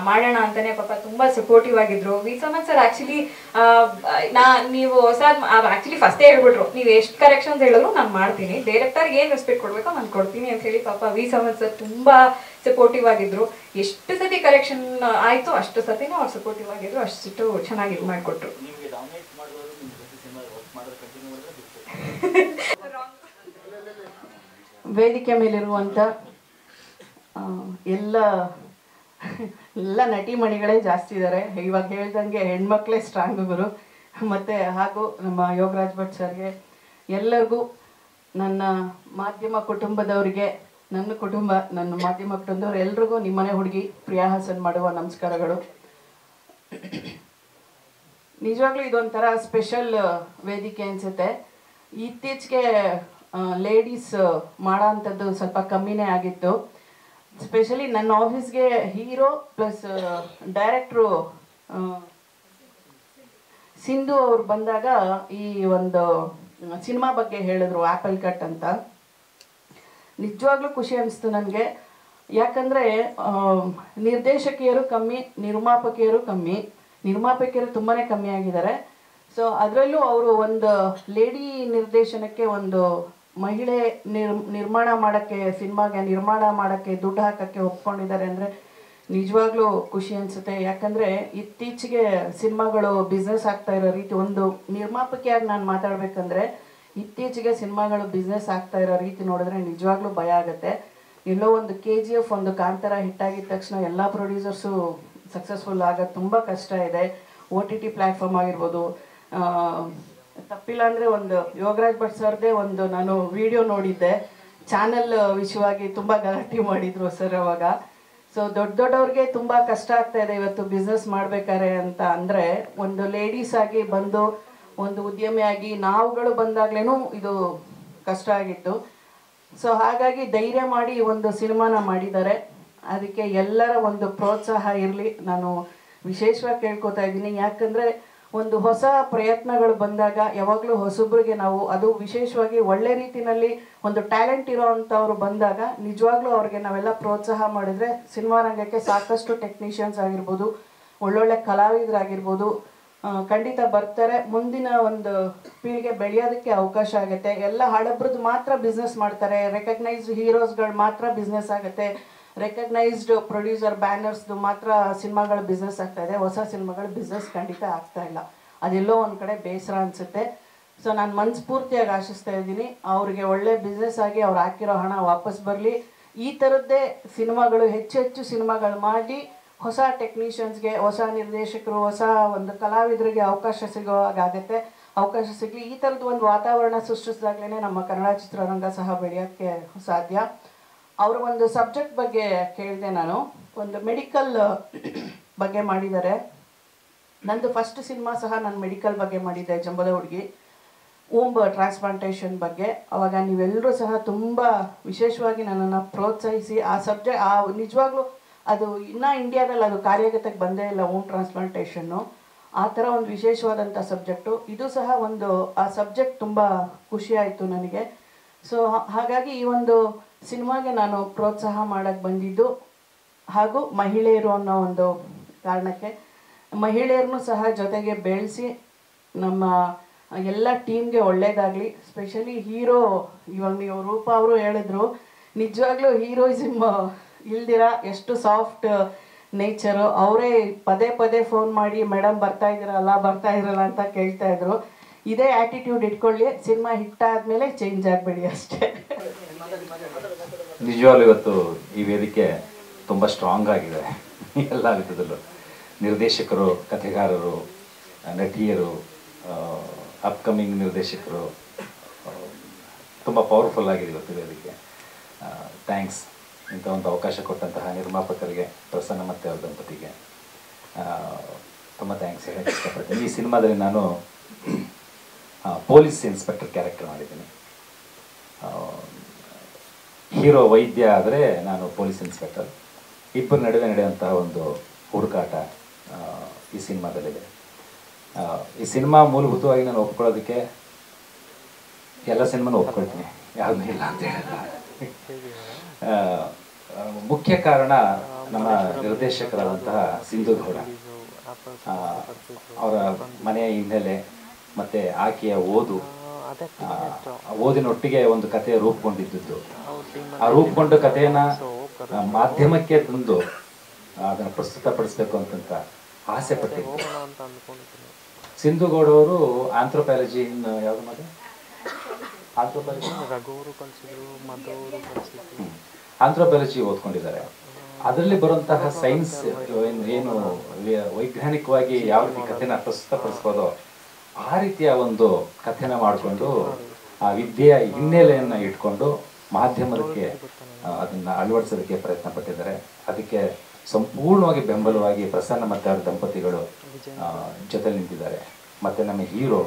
ಮಾಡೋಣ ಅಂತಾನೆ ಪಾಪ ತುಂಬಾ ಸಪೋರ್ಟಿವ್ ಆಗಿದ್ರು. ವೀರ್ ಸಮತ್ ಸರ್ ಆಕ್ಚುಲಿ ನೀವು ಆಕ್ಚುಲಿ ಫಸ್ಟೇ ಹೇಳ್ಬಿಟ್ರು, ನೀವು ಎಷ್ಟು ಕರೆಕ್ಷನ್ಸ್ ಹೇಳಿದ್ರು ನಾನು ಮಾಡ್ತೀನಿ, ಡೈರೆಕ್ಟರ್ಗೆ ಏನು ರೆಸ್ಪೆಕ್ಟ್ ಕೊಡ್ಬೇಕೋ ನಾನು ಕೊಡ್ತೀನಿ ಅಂತ ಹೇಳಿ ಪಾಪ ವೀರ್ ಸಮತ್ ಸರ್ ತುಂಬಾ ಸಪೋರ್ಟಿವ್ ಆಗಿದ್ರು. ಎಷ್ಟು ಸತಿ ಕರೆಕ್ಷನ್ ಆಯ್ತು ಅಷ್ಟು ಸತಿನೂ ಅವ್ರು ಸಪೋರ್ಟಿವ್ ಆಗಿದ್ರು, ಅಷ್ಟು ಚೆನ್ನಾಗಿ ಇದು ಮಾಡಿಕೊಟ್ರು. ವೇದಿಕೆ ಮೇಲಿರುವಂಥ ಎಲ್ಲ ನಟಿ ಮಣಿಗಳೇ ಜಾಸ್ತಿ ಇದ್ದಾರೆ. ಇವಾಗ ಹೇಳ್ದಂಗೆ ಹೆಣ್ಮಕ್ಳೇ ಸ್ಟ್ರಾಂಗ್ ಗುರು. ಮತ್ತು ಹಾಗೂ ನಮ್ಮ ಯೋಗರಾಜ್ ಭಟ್ ಸರ್ಗೆ, ಎಲ್ಲರಿಗೂ, ನನ್ನ ಮಾಧ್ಯಮ ಕುಟುಂಬದವರಿಗೆ, ನನ್ನ ಮಾಧ್ಯಮ ಕುಟುಂಬದವ್ರು ಎಲ್ರಿಗೂ ನಿಮ್ಮನೆ ಹುಡುಗಿ ಪ್ರಿಯಾ ಹಾಸನ್ ಮಾಡುವ ನಮಸ್ಕಾರಗಳು. ನಿಜವಾಗ್ಲೂ ಇದೊಂಥರ ಸ್ಪೆಷಲ್ ವೇದಿಕೆ ಅನಿಸುತ್ತೆ. ಇತ್ತೀಚೆಗೆ ಲೇಡೀಸ್ ಮಾಡೋ ಅಂಥದ್ದು ಸ್ವಲ್ಪ ಕಮ್ಮಿನೇ ಆಗಿತ್ತು. ಸ್ಪೆಷಲಿ ನನ್ನ ಆಫೀಸ್ಗೆ ಹೀರೋ ಪ್ಲಸ್ ಡೈರೆಕ್ಟ್ರು ಸಿಂಧು ಅವ್ರು ಬಂದಾಗ ಈ ಒಂದು ಸಿನಿಮಾ ಬಗ್ಗೆ ಹೇಳಿದ್ರು, ಆ್ಯಪಲ್ ಕಟ್ ಅಂತ. ನಿಜವಾಗ್ಲೂ ಖುಷಿ ಅನಿಸ್ತು ನನಗೆ. ಯಾಕಂದರೆ ನಿರ್ದೇಶಕಿಯರು ಕಮ್ಮಿ, ನಿರ್ಮಾಪಕಿಯರು ಕಮ್ಮಿ. ನಿರ್ಮಾಪಕಿಯರು ತುಂಬಾ ಕಮ್ಮಿ ಆಗಿದ್ದಾರೆ. ಸೊ ಅದರಲ್ಲೂ ಅವರು ಒಂದು ಲೇಡಿ ನಿರ್ದೇಶನಕ್ಕೆ, ಒಂದು ಮಹಿಳೆ ನಿರ್ಮಾಣ ಮಾಡೋಕ್ಕೆ, ಸಿನಿಮಾಗೆ ನಿರ್ಮಾಣ ಮಾಡೋಕ್ಕೆ ದುಡ್ಡು ಹಾಕೋಕ್ಕೆ ಒಪ್ಕೊಂಡಿದ್ದಾರೆ ಅಂದರೆ ನಿಜವಾಗ್ಲೂ ಖುಷಿ ಅನಿಸುತ್ತೆ. ಯಾಕಂದರೆ ಇತ್ತೀಚೆಗೆ ಸಿನಿಮಾಗಳು ಬಿಸ್ನೆಸ್ ಆಗ್ತಾ ಇರೋ ರೀತಿ, ಒಂದು ನಿರ್ಮಾಪಕಿಯಾಗಿ ನಾನು ಮಾತಾಡಬೇಕಂದ್ರೆ ಇತ್ತೀಚೆಗೆ ಸಿನಿಮಾಗಳು ಬಿಸ್ನೆಸ್ ಆಗ್ತಾ ಇರೋ ರೀತಿ ನೋಡಿದ್ರೆ ನಿಜವಾಗ್ಲೂ ಭಯ ಆಗುತ್ತೆ. ಎಲ್ಲೋ ಒಂದು KGF, ಒಂದು ಕಾಂತಾರ ಹಿಟ್ಟಾಗಿದ ತಕ್ಷಣ ಎಲ್ಲ ಪ್ರೊಡ್ಯೂಸರ್ಸು ಸಕ್ಸಸ್ಫುಲ್ ಆಗೋದು ತುಂಬ ಕಷ್ಟ ಇದೆ. OTT ಪ್ಲ್ಯಾಟ್ಫಾರ್ಮ್ ಆಗಿರ್ಬೋದು. ತಪ್ಪಿಲ್ಲ ಅಂದರೆ ಒಂದು ಯೋಗರಾಜ್ ಭಟ್ ಸರ್ದೇ ಒಂದು ನಾನು ವಿಡಿಯೋ ನೋಡಿದ್ದೆ, ಚಾನಲ್ ವಿಷಯವಾಗಿ ತುಂಬ ಗಲಾಟೆ ಮಾಡಿದರು ಸರ್ ಅವಾಗ. ಸೊ ದೊಡ್ಡವ್ರಿಗೆ ತುಂಬ ಕಷ್ಟ ಆಗ್ತಾ ಇದೆ ಇವತ್ತು ಬಿಸ್ನೆಸ್ ಮಾಡಬೇಕಾರೆ ಅಂತ ಅಂದರೆ, ಒಂದು ಲೇಡೀಸ್ ಆಗಿ ಬಂದು ಒಂದು ಉದ್ಯಮಿಯಾಗಿ ನಾವುಗಳು ಬಂದಾಗ್ಲೂ ಇದು ಕಷ್ಟ ಆಗಿತ್ತು. ಸೊ ಹಾಗಾಗಿ ಧೈರ್ಯ ಮಾಡಿ ಒಂದು ಸಿನಿಮಾನ ಮಾಡಿದ್ದಾರೆ. ಅದಕ್ಕೆ ಎಲ್ಲರ ಒಂದು ಪ್ರೋತ್ಸಾಹ ಇರಲಿ ನಾನು ವಿಶೇಷವಾಗಿ ಕೇಳ್ಕೊತಾ ಇದ್ದೀನಿ. ಯಾಕಂದರೆ ಒಂದು ಹೊಸ ಪ್ರಯತ್ನಗಳು ಬಂದಾಗ ಯಾವಾಗಲೂ ಹೊಸಬ್ರಿಗೆ ನಾವು ಅದು ವಿಶೇಷವಾಗಿ ಒಳ್ಳೆ ರೀತಿಯಲ್ಲಿ ಒಂದು ಟ್ಯಾಲೆಂಟ್ ಇರೋ ಅಂಥವ್ರು ಬಂದಾಗ ನಿಜವಾಗ್ಲೂ ಅವ್ರಿಗೆ ನಾವೆಲ್ಲ ಪ್ರೋತ್ಸಾಹ ಮಾಡಿದರೆ ಸಿನಿಮಾ ರಂಗಕ್ಕೆ ಸಾಕಷ್ಟು ಟೆಕ್ನಿಷಿಯನ್ಸ್ ಆಗಿರ್ಬೋದು, ಒಳ್ಳೊಳ್ಳೆ ಕಲಾವಿದರಾಗಿರ್ಬೋದು ಖಂಡಿತ ಬರ್ತಾರೆ. ಮುಂದಿನ ಒಂದು ಪೀಳಿಗೆ ಬೆಳೆಯೋದಕ್ಕೆ ಅವಕಾಶ ಆಗುತ್ತೆ. ಎಲ್ಲ ಹಳಬ್ರದ್ದು ಮಾತ್ರ ಬಿಸ್ನೆಸ್ ಮಾಡ್ತಾರೆ, ರೆಕಗ್ನೈಸ್ಡ್ ಹೀರೋಸ್ಗಳು ಮಾತ್ರ ಬಿಸ್ನೆಸ್ ಆಗುತ್ತೆ, ರೆಕಗ್ನೈಸ್ಡ್ ಪ್ರೊಡ್ಯೂಸರ್ ಬ್ಯಾನರ್ಸ್ದು ಮಾತ್ರ ಸಿನಿಮಾಗಳ ಬಿಸ್ನೆಸ್ ಆಗ್ತಾ ಇದೆ, ಹೊಸ ಸಿನಿಮಾಗಳ ಬಿಸ್ನೆಸ್ ಖಂಡಿತ ಆಗ್ತಾ ಇಲ್ಲ. ಅದೆಲ್ಲೋ ಒಂದು ಕಡೆ ಬೇಸರ ಅನಿಸುತ್ತೆ. ಸೊ ನಾನು ಮನಸ್ಫೂರ್ತಿಯಾಗಿ ಆಶಿಸ್ತಾ ಇದ್ದೀನಿ ಅವ್ರಿಗೆ ಒಳ್ಳೆ ಬಿಸ್ನೆಸ್ ಆಗಿ ಅವ್ರು ಹಾಕಿರೋ ಹಣ ವಾಪಸ್ ಬರಲಿ. ಈ ಥರದ್ದೇ ಸಿನಿಮಾಗಳು ಹೆಚ್ಚು ಹೆಚ್ಚು ಸಿನಿಮಾಗಳು ಮಾಡಿ ಹೊಸ ಟೆಕ್ನಿಷಿಯನ್ಸ್ಗೆ, ಹೊಸ ನಿರ್ದೇಶಕರು, ಹೊಸ ಒಂದು ಕಲಾವಿದರಿಗೆ ಅವಕಾಶ ಸಿಗೋ ಹಾಗಾಗತ್ತೆ. ಅವಕಾಶ ಸಿಗಲಿ. ಈ ಥರದ್ದು ಒಂದು ವಾತಾವರಣ ಸೃಷ್ಟಿಸಿದಾಗಲೇ ನಮ್ಮ ಕನ್ನಡ ಚಿತ್ರರಂಗ ಸಹ ಬೆಳೆಯೋಕ್ಕೆ ಸಾಧ್ಯ. ಅವರ ಒಂದು ಸಬ್ಜೆಕ್ಟ್ ಬಗ್ಗೆ ಕೇಳಿದೆ ನಾನು. ಒಂದು ಮೆಡಿಕಲ್ ಬಗ್ಗೆ ಮಾಡಿದ್ದಾರೆ. ನಂದು ಫಸ್ಟ್ ಸಿನಿಮಾ ಸಹ ನಾನು ಮೆಡಿಕಲ್ ಬಗ್ಗೆ ಮಾಡಿದ್ದೆ, ಜಂಬದ ಹುಡುಗಿ, ಓಂಬ್ ಟ್ರಾನ್ಸ್ಪ್ಲಾಂಟೇಷನ್ ಬಗ್ಗೆ. ಅವಾಗ ನೀವೆಲ್ಲರೂ ಸಹ ತುಂಬ ವಿಶೇಷವಾಗಿ ನನ್ನನ್ನು ಪ್ರೋತ್ಸಾಹಿಸಿ ಆ ಸಬ್ಜೆಕ್ಟ್ ನಿಜವಾಗ್ಲೂ ಅದು ಇನ್ನೂ ಇಂಡಿಯಾದಲ್ಲಿ ಅದು ಕಾರ್ಯಗತಕ್ಕೆ ಬಂದೇ ಇಲ್ಲ, ಓಮ್ ಟ್ರಾನ್ಸ್ಪ್ಲಾಂಟೇಷನ್ನು. ಆ ಥರ ಒಂದು ವಿಶೇಷವಾದಂಥ ಸಬ್ಜೆಕ್ಟು. ಇದು ಸಹ ಒಂದು ಆ ಸಬ್ಜೆಕ್ಟ್ ತುಂಬ ಖುಷಿಯಾಯಿತು ನನಗೆ. ಸೊ ಹಾಗಾಗಿ ಈ ಒಂದು ಸಿನಿಮಾಗೆ ನಾನು ಪ್ರೋತ್ಸಾಹ ಮಾಡೋಕ್ಕೆ ಬಂದಿದ್ದು. ಹಾಗೂ ಮಹಿಳೆಯರು ಅನ್ನೋ ಒಂದು ಕಾರಣಕ್ಕೆ ಮಹಿಳೆಯರನ್ನು ಸಹ ಜೊತೆಗೆ ಬೆಳೆಸಿ ನಮ್ಮ ಎಲ್ಲ ಟೀಮ್ಗೆ ಒಳ್ಳೆಯದಾಗಲಿ. ಸ್ಪೆಷಲಿ ಹೀರೋ, ಇವಾಗ ನೀವು ರೂಪಾ ಅವರು ಹೇಳಿದ್ರು, ನಿಜವಾಗ್ಲೂ ಹೀರೋಯಿಸಮ್ ಇಲ್ದಿರ ಎಷ್ಟು ಸಾಫ್ಟ್ ನೇಚರು. ಅವರೇ ಪದೇ ಪದೇ ಫೋನ್ ಮಾಡಿ ಮೇಡಮ್ ಬರ್ತಾ ಇದ್ದೀರಲ್ಲ ಅಂತ ಕೇಳ್ತಾ ಇದ್ರು. ಇದೇ ಆ್ಯಟಿಟ್ಯೂಡ್ ಇಟ್ಕೊಳ್ಳಿ, ಸಿನಿಮಾ ಹಿಟ್ ಆದಮೇಲೆ ಚೇಂಜ್ ಆಗಬೇಡಿ ಅಷ್ಟೇ. ನಿಜವಾಗ್ಲೂ ಇವತ್ತು ಈ ವೇದಿಕೆ ತುಂಬ ಸ್ಟ್ರಾಂಗ್ ಆಗಿದೆ. ಎಲ್ಲ ವಿಧದಲ್ಲೂ ನಿರ್ದೇಶಕರು, ಕಥೆಗಾರರು, ನಟಿಯರು, ಅಪ್ಕಮಿಂಗ್ ನಿರ್ದೇಶಕರು ತುಂಬ ಪವರ್ಫುಲ್ ಆಗಿದೆ ಇವತ್ತು ವೇದಿಕೆ. ಥ್ಯಾಂಕ್ಸ್. ಇಂಥ ಒಂದು ಅವಕಾಶ ಕೊಟ್ಟಂತಹ ನಿರ್ಮಾಪಕರಿಗೆ, ಪ್ರಸನ್ನ ಮತ್ತು ಅವ್ರ ದಂಪತಿಗೆ ತುಂಬ ಥ್ಯಾಂಕ್ಸ್ ಹೇಳಕ್ಕೆ ಇಷ್ಟಪಡ್ತೀನಿ. ಈ ಸಿನಿಮಾದಲ್ಲಿ ನಾನು ಪೊಲೀಸ್ ಇನ್ಸ್ಪೆಕ್ಟರ್ ಕ್ಯಾರೆಕ್ಟರ್ ಮಾಡಿದ್ದೀನಿ. ಹೀರೋ ವೈದ್ಯ ಆದರೆ ನಾನು ಪೊಲೀಸ್ ಇನ್ಸ್ಪೆಕ್ಟರ್. ಇಬ್ಬರ ನಡುವೆ ನಡೆಯುವಂತಹ ಒಂದು ಹುಡುಕಾಟ ಈ ಸಿನಿಮಾದಲ್ಲಿದೆ. ಈ ಸಿನಿಮಾ ಮೂಲಭೂತವಾಗಿ ನಾನು ಒಪ್ಕೊಳ್ಳೋದಕ್ಕೆ ಎಲ್ಲ ಸಿನಿಮಾನೂ ಒಪ್ಕೊಳ್ತೀನಿ, ಯಾವುದೂ ಇಲ್ಲ ಅಂತ ಹೇಳಲ್ಲ. ಮುಖ್ಯ ಕಾರಣ ನಮ್ಮ ನಿರ್ದೇಶಕರಾದಂತಹ ಸಿಂಧು ಗೌಡ. ಅವರ ಮನೆಯ ಹಿನ್ನೆಲೆ ಮತ್ತು ಆಕೆಯ ಓದಿನೊಟ್ಟಿಗೆ ಒಂದು ಕಥೆ ರೂಪುಗೊಂಡಿದ್ದು. ಆ ರೂಪುಗೊಂಡ ಕಥೆಯನ್ನು ಮಾಧ್ಯಮಕ್ಕೆ ತಂದು ಅದನ್ನು ಪ್ರಸ್ತುತಪಡಿಸ್ಬೇಕು ಅಂತಂತ ಆಸೆ ಪಟ್ಟಿದ್ದು. ಸಿಂಧು ಗೌಡ ಅವರು ಆಂಥ್ರೋಪಾಲಜಿ ಯಾವುದು ಮಾಡಿ ಆಂಥ್ರೋಪಾಲಜಿ ಓದ್ಕೊಂಡಿದ್ದಾರೆ. ಅದರಲ್ಲಿ ಬರುವಂತಹ ಸೈನ್ಸ್ ಏನು ವೈಜ್ಞಾನಿಕವಾಗಿ ಯಾವ ರೀತಿ ಕಥೆನ ಪ್ರಸ್ತುತಪಡಿಸ್ಬೋದೋ ಆ ರೀತಿಯ ಒಂದು ಕಥೆನ ಮಾಡಿಕೊಂಡು ಆ ವಿದ್ಯೆಯ ಹಿನ್ನೆಲೆಯನ್ನು ಇಟ್ಕೊಂಡು ಮಾಧ್ಯಮಕ್ಕೆ ಅದನ್ನು ಅಳವಡಿಸೋದಕ್ಕೆ ಪ್ರಯತ್ನ ಪಟ್ಟಿದ್ದಾರೆ. ಅದಕ್ಕೆ ಸಂಪೂರ್ಣವಾಗಿ ಬೆಂಬಲವಾಗಿ ಪ್ರಸನ್ನ ಮತ್ತು ಅವರ ದಂಪತಿಗಳು ಜೊತೆ ನಿಂತಿದ್ದಾರೆ. ಮತ್ತು ನಮ್ಮ ಹೀರೋ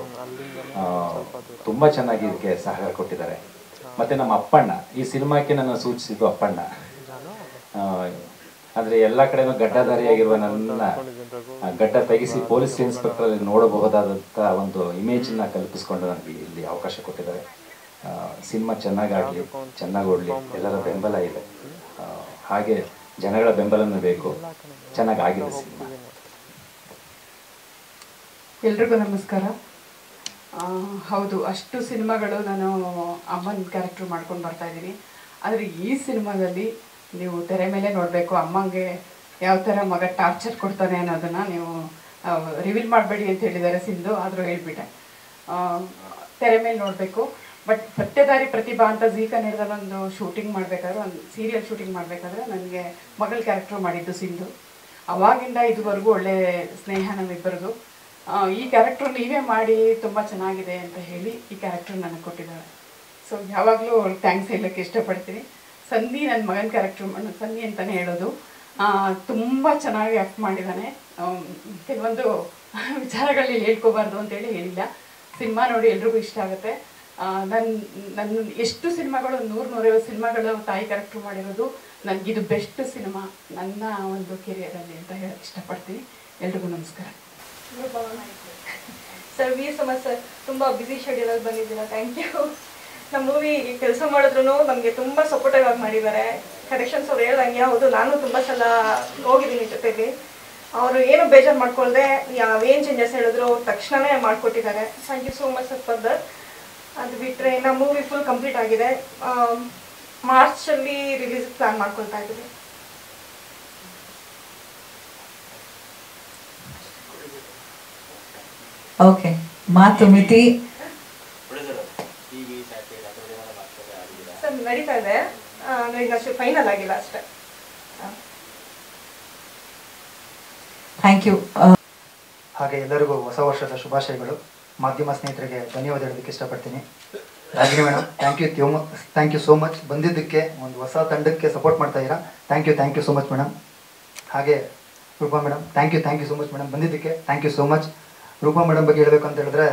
ತುಂಬ ಚೆನ್ನಾಗಿ ಇದಕ್ಕೆ ಸಹಕಾರ ಕೊಟ್ಟಿದ್ದಾರೆ. ಮತ್ತು ನಮ್ಮ ಅಪ್ಪಣ್ಣ, ಈ ಸಿನಿಮಾಕ್ಕೆ ನನ್ನ ಸೂಚಿಸಿದ್ದು ಅಪ್ಪಣ್ಣ. ಅಂದರೆ ಎಲ್ಲ ಕಡೆನೂ ಗಡ್ಡಧಾರಿಯಾಗಿರುವ ನನ್ನ ಗಡ್ಡ ತೆಗೆಸಿ ಪೊಲೀಸ್ ಇನ್ಸ್ಪೆಕ್ಟರ್ ನೋಡಬಹುದಾದಂಥ ಒಂದು ಇಮೇಜನ್ನ ಕಲ್ಪಿಸ್ಕೊಂಡು ನನಗೆ ಇಲ್ಲಿ ಅವಕಾಶ ಕೊಟ್ಟಿದ್ದಾರೆ. ಸಿನಿಮಾ ಚೆನ್ನಾಗಾಗಲಿ, ಚೆನ್ನಾಗಿ ಓಡಲಿ, ಎಲ್ಲರ ಬೆಂಬಲ ಇದೆ. ಹಾಗೆ ಜನಗಳ ಬೆಂಬಲನೂ ಬೇಕು. ಚೆನ್ನಾಗಾಗಿದೆ ಸಿನಿಮಾ. ಎಲ್ರಿಗೂ ನಮಸ್ಕಾರ. ಹೌದು, ಅಷ್ಟು ಸಿನಿಮಾಗಳು ನಾನು ಅಮ್ಮನ ಕ್ಯಾರೆಕ್ಟರ್ ಮಾಡ್ಕೊಂಡು ಬರ್ತಾ ಇದ್ದೀನಿ. ಆದರೆ ಈ ಸಿನಿಮಾದಲ್ಲಿ ನೀವು ತೆರೆ ಮೇಲೆ ನೋಡಬೇಕು, ಅಮ್ಮಂಗೆ ಯಾವ ಥರ ಮಗ ಟಾರ್ಚರ್ ಕೊಡ್ತಾನೆ ಅನ್ನೋದನ್ನು ನೀವು ರಿವೀಲ್ ಮಾಡಬೇಡಿ ಅಂತ ಹೇಳಿದ್ದಾರೆ ಸಿಂಧು, ಆದರೂ ಹೇಳಿಬಿಟ್ಟೆ. ತೆರೆ ಮೇಲೆ ನೋಡಬೇಕು. ಬಟ್ ಪತ್ತೆದಾರಿ ಪ್ರತಿಭಾ ಅಂತ ಜೀ ಕನ್ನಡದಲ್ಲಿ ಒಂದು ಶೂಟಿಂಗ್ ಮಾಡಬೇಕಾದ್ರೆ, ಒಂದು ಸೀರಿಯಲ್ ಶೂಟಿಂಗ್ ಮಾಡಬೇಕಾದ್ರೆ ನನಗೆ ಮಗಳ ಕ್ಯಾರೆಕ್ಟರ್ ಮಾಡಿದ್ದು ಸಿಂಧು. ಅವಾಗಿಂದ ಇದುವರೆಗೂ ಒಳ್ಳೆ ಸ್ನೇಹ ನಮ್ಮಿಬ್ಬರದು. ಈ ಕ್ಯಾರೆಕ್ಟರ್ ನೀವೇ ಮಾಡಿ ತುಂಬ ಚೆನ್ನಾಗಿದೆ ಅಂತ ಹೇಳಿ ಈ ಕ್ಯಾರೆಕ್ಟರ್ ನನಗೆ ಕೊಟ್ಟಿದ್ದಾಳೆ. ಸೊ ಯಾವಾಗಲೂ ಥ್ಯಾಂಕ್ಸ್ ಹೇಳೋಕ್ಕೆ ಇಷ್ಟಪಡ್ತೀನಿ. ಸನ್ನಿ ನನ್ನ ಮಗನ ಕ್ಯಾರೆಕ್ಟರ್ ಸನ್ನಿ ಅಂತಲೇ ಹೇಳೋದು. ತುಂಬ ಚೆನ್ನಾಗಿ ಆ್ಯಕ್ಟ್ ಮಾಡಿದ್ದಾನೆ. ಕೆಲವೊಂದು ವಿಚಾರಗಳಲ್ಲಿ ಹೇಳ್ಕೋಬಾರ್ದು ಅಂತೇಳಿ ಹೇಳಿಲ್ಲ. ಸಿನಿಮಾ ನೋಡಿ ಎಲ್ರಿಗೂ ಇಷ್ಟ ಆಗುತ್ತೆ. ನನ್ನ ಎಷ್ಟು ಸಿನಿಮಾಗಳು 100-150 ಸಿನಿಮಾಗಳು ತಾಯಿ ಕ್ಯಾರೆಕ್ಟರ್ ಮಾಡಿರೋದು. ನನಗಿದು ಬೆಸ್ಟ್ ಸಿನಿಮಾ ನನ್ನ ಒಂದು ಕೆರಿಯರಲ್ಲಿ ಅಂತ ಹೇಳೋಕ್ಕೆ ಇಷ್ಟಪಡ್ತೀನಿ. ಎಲ್ರಿಗೂ ನಮಸ್ಕಾರ. ಸರ್ ವಿ ಸಮತ್ ಸರ್ ತುಂಬ ಬ್ಯುಸಿ ಶೆಡ್ಯೂಲಲ್ಲಿ ಬಂದಿದ್ದೀರಾ, ಥ್ಯಾಂಕ್ ಯು. ನಮ್ಮ ಮೂವಿ ಕೆಲಸ ಮಾಡಿದ್ರು ನಮಗೆ ತುಂಬ ಸಪೋರ್ಟಿವ್ ಆಗಿ ಮಾಡಿದ್ದಾರೆ. ಕರೆಕ್ಷನ್ಸ್ ಅವ್ರು ಹೇಳ್ದಂಗೆ ಹೌದು, ನಾನು ತುಂಬ ಸಲ ಹೋಗಿದ್ದೀನಿ ಜೊತೆಗೆ. ಅವರು ಏನು ಬೇಜಾರು ಮಾಡ್ಕೊಳ್ದೆ ಏನು ಚೇಂಜಸ್ ಹೇಳಿದ್ರು ತಕ್ಷಣವೇ ಮಾಡಿಕೊಟ್ಟಿದ್ದಾರೆ. Thank you so much sir for that. ಅದು ಬಿಟ್ಟರೆ ನಮ್ಮ ಮೂವಿ ಫುಲ್ ಕಂಪ್ಲೀಟ್ ಆಗಿದೆ. ಮಾರ್ಚಲ್ಲಿ ರಿಲೀಸ್ ಪ್ಲ್ಯಾನ್ ಮಾಡ್ಕೊಳ್ತಾ ಇದ್ದೀವಿ. ಓಕೆ, ಮಾತು ಮಿತಿ ಸರ್ ನಡೀತಾ ಇದೆ, ಈಗ ಅಷ್ಟು ಫೈನಲ್ ಆಗಿಲ್ಲ ಅಷ್ಟೇ. Thank you. ಹಾಗೆ ಎಲ್ಲರಿಗೂ ಹೊಸ ವರ್ಷದ ಶುಭಾಶಯಗಳು. ಮಾಧ್ಯಮ ಸ್ನೇಹಿತರಿಗೆ ಧನ್ಯವಾದ ಹೇಳೋದಕ್ಕೆ ಇಷ್ಟಪಡ್ತೀನಿ. Ragini madam, thank you so much ಬಂದಿದ್ದಕ್ಕೆ, ಒಂದು ಹೊಸ ತಂಡಕ್ಕೆ ಸಪೋರ್ಟ್ ಮಾಡ್ತಾ ಇದ್ದೀರಾ. Thank you so much madam. ಹಾಗೆ Roopa madam, thank you so much madam ಬಂದಿದ್ದಕ್ಕೆ, thank you so much. Roopa madam ಬಗ್ಗೆ ಹೇಳಬೇಕು ಅಂತ ಹೇಳಿದ್ರೆ,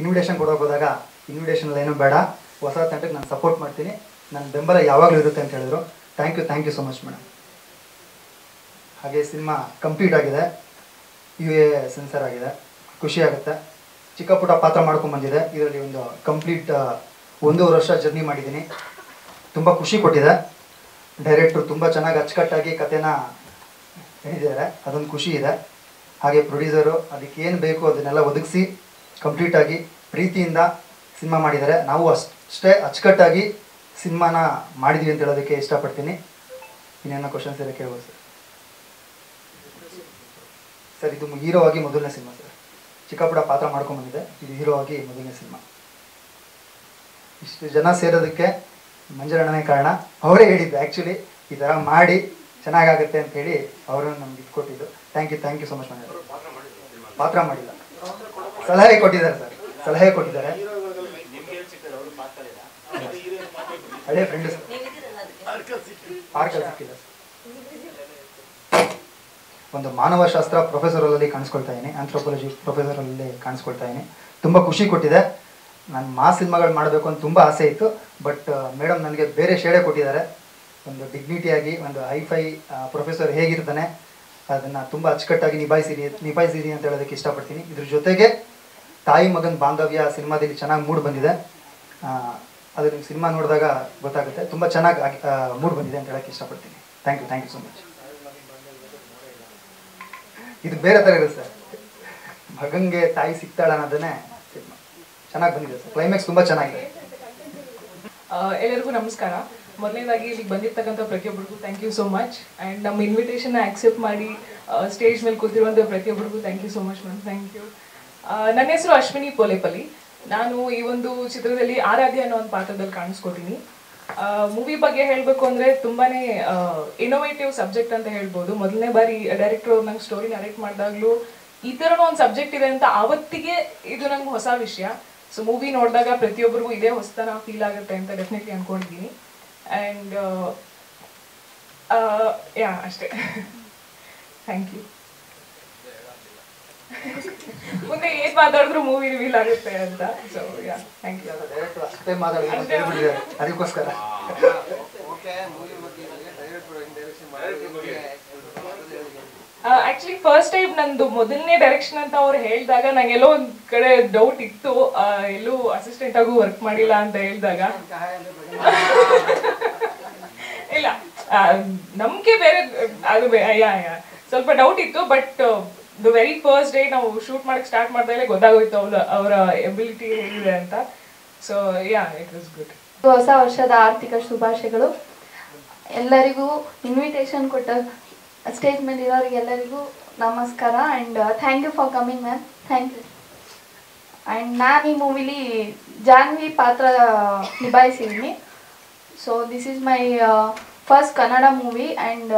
ಇನ್ವಿಟೇಷನ್ ಕೊಡೋಕೆ ಹೋದಾಗ ಇನ್ವಿಟೇಷನ್ ಏನೂ ಬೇಡ, ಹೊಸ ತಂಡಕ್ಕೆ ನಾನು ಸಪೋರ್ಟ್ ಮಾಡ್ತೀನಿ, ನನ್ನ ಬೆಂಬಲ ಯಾವಾಗಲೂ ಇರುತ್ತೆ ಅಂತ ಹೇಳಿದ್ರು. Thank you so much madam. ಹಾಗೆ ಸಿನಿಮಾ ಕಂಪ್ಲೀಟ್ ಆಗಿದೆ, UA ಸೆನ್ಸರ್ ಆಗಿದೆ, ಖುಷಿ ಆಗುತ್ತೆ. ಚಿಕ್ಕ ಪುಟ್ಟ ಪಾತ್ರ ಮಾಡ್ಕೊಂಡ್ಬಂದಿದೆ. ಇದರಲ್ಲಿ ಒಂದು ಕಂಪ್ಲೀಟ್ 1.5 ವರ್ಷ ಜರ್ನಿ ಮಾಡಿದ್ದೀನಿ. ತುಂಬ ಖುಷಿ ಕೊಟ್ಟಿದೆ. ಡೈರೆಕ್ಟ್ರು ತುಂಬ ಚೆನ್ನಾಗಿ ಅಚ್ಚುಕಟ್ಟಾಗಿ ಕಥೆನ ಹೇಳಿದ್ದಾರೆ, ಅದೊಂದು ಖುಷಿ ಇದೆ. ಹಾಗೆ ಪ್ರೊಡ್ಯೂಸರು ಅದಕ್ಕೆ ಏನು ಬೇಕು ಅದನ್ನೆಲ್ಲ ಒದಗಿಸಿ ಕಂಪ್ಲೀಟಾಗಿ ಪ್ರೀತಿಯಿಂದ ಸಿನಿಮಾ ಮಾಡಿದ್ದಾರೆ. ನಾವು ಅಷ್ಟೇ ಅಚ್ಚುಕಟ್ಟಾಗಿ ಸಿನಿಮಾನ ಮಾಡಿದ್ವಿ ಅಂತ ಹೇಳೋದಕ್ಕೆ ಇಷ್ಟಪಡ್ತೀನಿ. ಇನ್ನೇನೋ ಕ್ವಶನ್ಸ್ ಎಲ್ಲ ಕೇಳ್ಬೋದು ಸರ್. ಸರ್, ಇದು ಹೀರೋ ಆಗಿ ಮೊದಲನೇ ಸಿನಿಮಾ ಸರ್. ಚಿಕ್ಕ ಪುಟ್ಟ ಪಾತ್ರ ಮಾಡ್ಕೊಂಡ್ಬಂದಿದೆ, ಇದು ಹೀರೋ ಆಗಿ ಮೊದಲನೇ ಸಿನಿಮಾ. ಇಷ್ಟು ಜನ ಸೇರೋದಕ್ಕೆ ಮಂಜುಳಣ್ಣನೇ ಕಾರಣ. ಅವರೇ ಹೇಳಿದ್ದು ಆ್ಯಕ್ಚುಲಿ ಈ ಥರ ಮಾಡಿ ಚೆನ್ನಾಗಾಗುತ್ತೆ ಅಂತ ಹೇಳಿ ಅವರು ನಮ್ಗೆ ಇದು ಕೊಟ್ಟಿದ್ದು. ಥ್ಯಾಂಕ್ ಯು ಸೊ ಮಚ್ ಮಂಜುಳ. ಪಾತ್ರ ಮಾಡಿಲ್ಲ, ಸಲಹೆ ಕೊಟ್ಟಿದ್ದಾರೆ ಸರ್, ಸಲಹೆ ಕೊಟ್ಟಿದ್ದಾರೆ. ಹಳೆ ಫ್ರೆಂಡ್ ಸರ್, ಆರ್ಕಲ್ ಸಿಕ್ಕಿದೆ. ಒಂದು ಮಾನವಶಾಸ್ತ್ರ ಪ್ರೊಫೆಸರಲ್ಲಿ ಕಾಣಿಸ್ಕೊಳ್ತಾ ಇದ್ದೀನಿ, ಆಂಥ್ರೋಪಾಲಜಿ ಪ್ರೊಫೆಸರಲ್ಲಿ ಕಾಣಿಸ್ಕೊಳ್ತಾ ಇದ್ದೀನಿ. ತುಂಬ ಖುಷಿ ಕೊಟ್ಟಿದೆ. ನಾನು ಸಿನಿಮಾಗಳು ಮಾಡಬೇಕು ಅಂತ ತುಂಬ ಆಸೆ ಇತ್ತು, ಬಟ್ ಮೇಡಮ್ ನನಗೆ ಬೇರೆ ಶೇಡೇ ಕೊಟ್ಟಿದ್ದಾರೆ. ಒಂದು ಡಿಗ್ನಿಟಿಯಾಗಿ ಒಂದು ಹೈಫೈ ಪ್ರೊಫೆಸರ್ ಹೇಗಿರ್ತಾನೆ ಅದನ್ನು ತುಂಬ ಅಚ್ಚುಕಟ್ಟಾಗಿ ನಿಭಾಯಿಸಿರಿ ಅಂತ ಹೇಳೋದಕ್ಕೆ ಇಷ್ಟಪಡ್ತೀನಿ. ಇದ್ರ ಜೊತೆಗೆ ತಾಯಿ ಮಗನ ಬಾಂಧವ್ಯ ಸಿನಿಮಾದಲ್ಲಿ ಚೆನ್ನಾಗಿ ಮೂಡ್ ಬಂದಿದೆ. ಅದು ನಿಮ್ಮ ಸಿನಿಮಾ ನೋಡಿದಾಗ ಗೊತ್ತಾಗುತ್ತೆ, ತುಂಬ ಚೆನ್ನಾಗಿ ಮೂಡ್ ಬಂದಿದೆ ಅಂತ ಹೇಳೋಕ್ಕೆ ಇಷ್ಟಪಡ್ತೀನಿ. Thank you so much. ಇದು ಬೇರೆ ಥರ ಇರುತ್ತೆ ಸರ್, ಮಗಂಗೆ ತಾಯಿ ಸಿಗ್ತಾಳ ಅನ್ನೋದನ್ನೇ ಸಿನಿಮಾ ಚೆನ್ನಾಗಿ ಬಂದಿದೆ ಸರ್. ಕ್ಲೈಮ್ಯಾಕ್ಸ್ ತುಂಬ ಚೆನ್ನಾಗಿದೆ. ಎಲ್ಲರಿಗೂ ನಮಸ್ಕಾರ. ಮೊದಲನೇದಾಗಿ ಇಲ್ಲಿಗೆ ಬಂದಿರ್ತಕ್ಕಂಥ ಪ್ರತಿಯೊಬ್ಬರಿಗೂ thank you so much. And ನಮ್ಮ ಇನ್ವಿಟೇಷನ್ನ ಆಕ್ಸೆಪ್ಟ್ ಮಾಡಿ ಸ್ಟೇಜ್ ಮೇಲೆ ಕೂತಿರುವಂಥ ಪ್ರತಿಯೊಬ್ಬರಿಗೂ thank you so much ma'am, thank you. ನನ್ನ ಹೆಸರು ಅಶ್ವಿನಿ ಪೋಲೇಪಲ್ಲಿ. ನಾನು ಈ ಒಂದು ಚಿತ್ರದಲ್ಲಿ ಆರಾಧ್ಯ ಅನ್ನೋ ಒಂದು ಪಾತ್ರದಲ್ಲಿ ಕಾಣಿಸ್ಕೊತೀನಿ. ಮೂವಿ ಬಗ್ಗೆ ಹೇಳಬೇಕು ಅಂದರೆ ತುಂಬಾ ಇನೋವೇಟಿವ್ ಸಬ್ಜೆಕ್ಟ್ ಅಂತ ಹೇಳ್ಬೋದು. ಮೊದಲನೇ ಬಾರಿ ಡೈರೆಕ್ಟರ್ ಅವ್ರು ನಂಗೆ ಸ್ಟೋರಿ ನರೇಟ್ ಮಾಡಿದಾಗಲೂ ಈ ಥರನೂ ಒಂದು ಸಬ್ಜೆಕ್ಟ್ ಇದೆ ಅಂತ ಆವತ್ತಿಗೆ ಇದು ನಂಗೆ ಹೊಸ ವಿಷಯ. ಸೊ ಮೂವಿ ನೋಡಿದಾಗ ಪ್ರತಿಯೊಬ್ಬರಿಗೂ ಇದೇ ಹೊಸತನ ಫೀಲ್ ಆಗುತ್ತೆ ಅಂತ ಡೆಫಿನೆಟ್ಲಿ ಅಂದ್ಕೊಂಡಿದ್ದೀನಿ. ಆ್ಯಂಡ್ ಅಷ್ಟೇ. Thank you. ಮುಂದೆ ಏನು ಮಾತಾಡಿದ್ರು ಮೂವಿ ರಿವೀಲ್ ಆಗುತ್ತೆ ಅಂತ. So thank you. ಅಷ್ಟೇ ಮಾತಾಡಿದ್ರೆ ಅದಕ್ಕೋಸ್ಕರ ಆಕ್ಚುಲಿ ಫಸ್ಟ್ ಟೈಮ್ ನಂದು ಮೊದಲನೇ ಡೈರೆಕ್ಷನ್ ಅಂತ ಅವ್ರು ಹೇಳಿದಾಗ ನಂಗೆಲ್ಲೋ ಒಂದ್ ಕಡೆ ಡೌಟ್ ಇತ್ತು, ಎಲ್ಲೂ ಅಸಿಸ್ಟೆಂಟ್ ಆಗು ವರ್ಕ್ ಮಾಡಿಲ್ಲ ಅಂತ ಹೇಳಿದಾಗ. ಇಲ್ಲ, ನಮ್ಗೆ ಬೇರೆ ಅದು ಸ್ವಲ್ಪ ಡೌಟ್ ಇತ್ತು. But the very first day ನಾವು ಶೂಟ್ ಮಾಡಕ್ ಸ್ಟಾರ್ಟ್ ಮಾಡಿದಾಗಲೇ ಗೊತ್ತಾಗೋಯ್ತು ಅವರ ಎಬಿಲಿಟಿ ಹೇಗಿದೆ ಅಂತ. So it was good. ಹೊಸ ವರ್ಷದ ಆರ್ಥಿಕ ಶುಭಾಶಯಗಳು. ಎಲ್ಲರಿಗೂ ಇನ್ವಿಟೇಷನ್ ಕೊಟ್ಟ ಸ್ಟೇಜ್ ಮೇಲೆ ಇರೋರಿಗೆಲ್ಲರಿಗೂ ನಮಸ್ಕಾರ. And thank you for coming ma'am, thank you. And ನಾನು ಈ ಮೂವಿಲಿ ಜಾನ್ವಿ ಪಾತ್ರ ನಿಭಾಯಿಸಿದ್ದೀನಿ. So this is my first Kannada movie and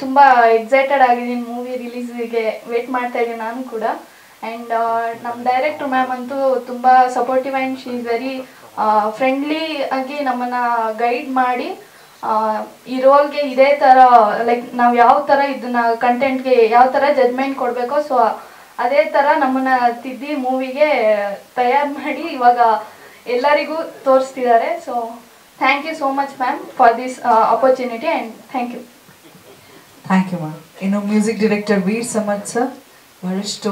ತುಂಬ ಎಕ್ಸೈಟೆಡ್ ಆಗಿದ್ದೀನಿ. ಮೂವಿ ರಿಲೀಸಿಗೆ ವೇಟ್ ಮಾಡ್ತಾ ಇದ್ದೀನಿ ನಾನು ಕೂಡ. ಆ್ಯಂಡ್ ನಮ್ಮ ಡೈರೆಕ್ಟ್ರ್ ಮ್ಯಾಮ್ ಅಂತೂ ತುಂಬ supportive and she is very friendly ಆಗಿ ನಮ್ಮನ್ನು ಗೈಡ್ ಮಾಡಿ ಈ ರೋಲ್ಗೆ ಇದೇ ಥರ ಲೈಕ್ ನಾವು ಯಾವ ಥರ ಇದನ್ನ ಕಂಟೆಂಟ್ಗೆ ಯಾವ ಥರ ಜಡ್ಜ್ಮೆಂಟ್ ಕೊಡಬೇಕೋ ಸೊ ಅದೇ ಥರ ನಮ್ಮನ್ನು ತಿದ್ದಿ ಮೂವಿಗೆ ತಯಾರು ಮಾಡಿ ಇವಾಗ ಎಲ್ಲರಿಗೂ ತೋರಿಸ್ತಿದ್ದಾರೆ. So thank you so much ma'am for this opportunity and thank you. Thank you ma'am. ಇನ್ನು music director Veer Samarth sir. ಬಹಳಷ್ಟು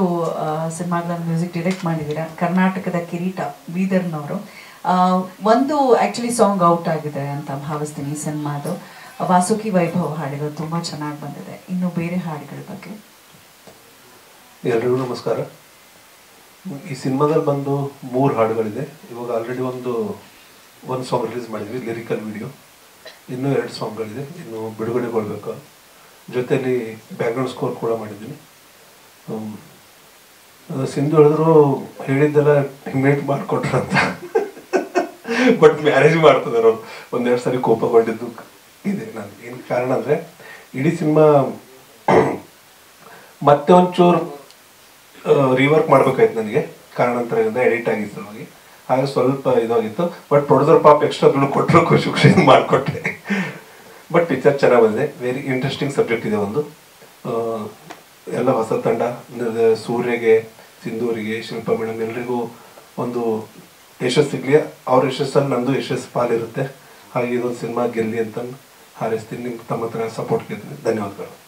ಸಿನಿಮಾಗಳನ್ನು ಮ್ಯೂಸಿಕ್ ಡೈರೆಕ್ಟ್ ಮಾಡಿದ್ದೀರಾ. ಕರ್ನಾಟಕದ ಕಿರೀಟ ಬೀದರ್ನವರು. ಒಂದು ಆ್ಯಕ್ಚುಲಿ ಸಾಂಗ್ ಔಟ್ ಆಗಿದೆ ಅಂತ ಭಾವಿಸ್ತೀನಿ ಈ ಸಿನಿಮಾದು. ವಾಸುಕಿ ವೈಭವ್ ಹಾಡಿರೋದು ತುಂಬ ಚೆನ್ನಾಗಿ ಬಂದಿದೆ. ಇನ್ನು ಬೇರೆ ಹಾಡುಗಳ ಬಗ್ಗೆ? ಎಲ್ರಿಗೂ ನಮಸ್ಕಾರ. ಈ ಸಿನಿಮಾದಲ್ಲಿ ಬಂದು 3 ಹಾಡುಗಳಿದೆ. ಇವಾಗ ಆಲ್ರೆಡಿ ಒಂದು ಸಾಂಗ್ ರಿಲೀಸ್ ಮಾಡಿದ್ವಿ, ಲಿರಿಕಲ್ ವಿಡಿಯೋ. ಇನ್ನೂ 2 ಸಾಂಗ್ಗಳಿದೆ, ಇನ್ನು ಬಿಡುಗಡೆಗೊಳ್ಬೇಕು. ಜೊತೆಯಲ್ಲಿ ಬ್ಯಾಕ್ಗ್ರೌಂಡ್ ಸ್ಕೋರ್ ಕೂಡ ಮಾಡಿದ್ದೀನಿ. ಸಿಂಧು ಹೇಳಿದ್ದೆಲ್ಲ ಇನ್ವೈಟ್ ಮಾಡಿಕೊಟ್ರು ಅಂತ, ಬಟ್ ಮ್ಯಾರೇಜ್ ಮಾಡ್ತಿದ್ದಾರೆ ಅವ್ರು. 1-2 ಸರಿ ಕೋಪಗೊಂಡಿದ್ದು ಇದೆ. ನಾನು ಏನು ಕಾರಣ ಅಂದರೆ, ಇಡೀ ಸಿನಿಮಾ ಮತ್ತೆ ಒಂಚೂರು ರಿವರ್ಕ್ ಮಾಡ್ಬೇಕಾಯ್ತು ನನಗೆ, ಕಾರಣಾಂತರದಿಂದ ಎಡಿಟ್ ಆಗಿತ್ತು ಸಲುವಾಗಿ. ಹಾಗೆ ಸ್ವಲ್ಪ ಇದಾಗಿತ್ತು. ಬಟ್ ಪ್ರೊಡ್ಯೂಸರ್ ಪಾಪ ಎಕ್ಸ್ಟ್ರಾ ದುಡ್ಡು ಕೊಟ್ಟರು, ಖುಷಿ ಮಾಡಿಕೊಟ್ಟೆ. ಬಟ್ ಪಿಕ್ಚರ್ ಚೆನ್ನಾಗಿ ಬಂದಿದೆ. ವೆರಿ ಇಂಟ್ರೆಸ್ಟಿಂಗ್ ಸಬ್ಜೆಕ್ಟ್ ಇದೆ ಒಂದು. ಎಲ್ಲ ಹೊಸ ತಂಡ, ಸೂರ್ಯಗೆ, ಸಿಂಧೂರಿಗೆ, ಶಿಲ್ಪಾ ಮೇಡಮ್ ಎಲ್ರಿಗೂ ಒಂದು ಯಶಸ್ಸು ಸಿಗಲಿ. ಅವ್ರ ಯಶಸ್ಸಲ್ಲಿ ನಂದು ಯಶಸ್ಸು ಪಾಲಿರುತ್ತೆ. ಹಾಗೆ ಇದೊಂದು ಸಿನಿಮಾ ಗೆಲ್ಲಿ ಅಂತ ಹಾರೈಸ್ತೀನಿ. ನಿಮ್ಮ ತಮ್ಮ ಹತ್ರ ಸಪೋರ್ಟ್ ಕೇಳ್ತೀನಿ. ಧನ್ಯವಾದಗಳು.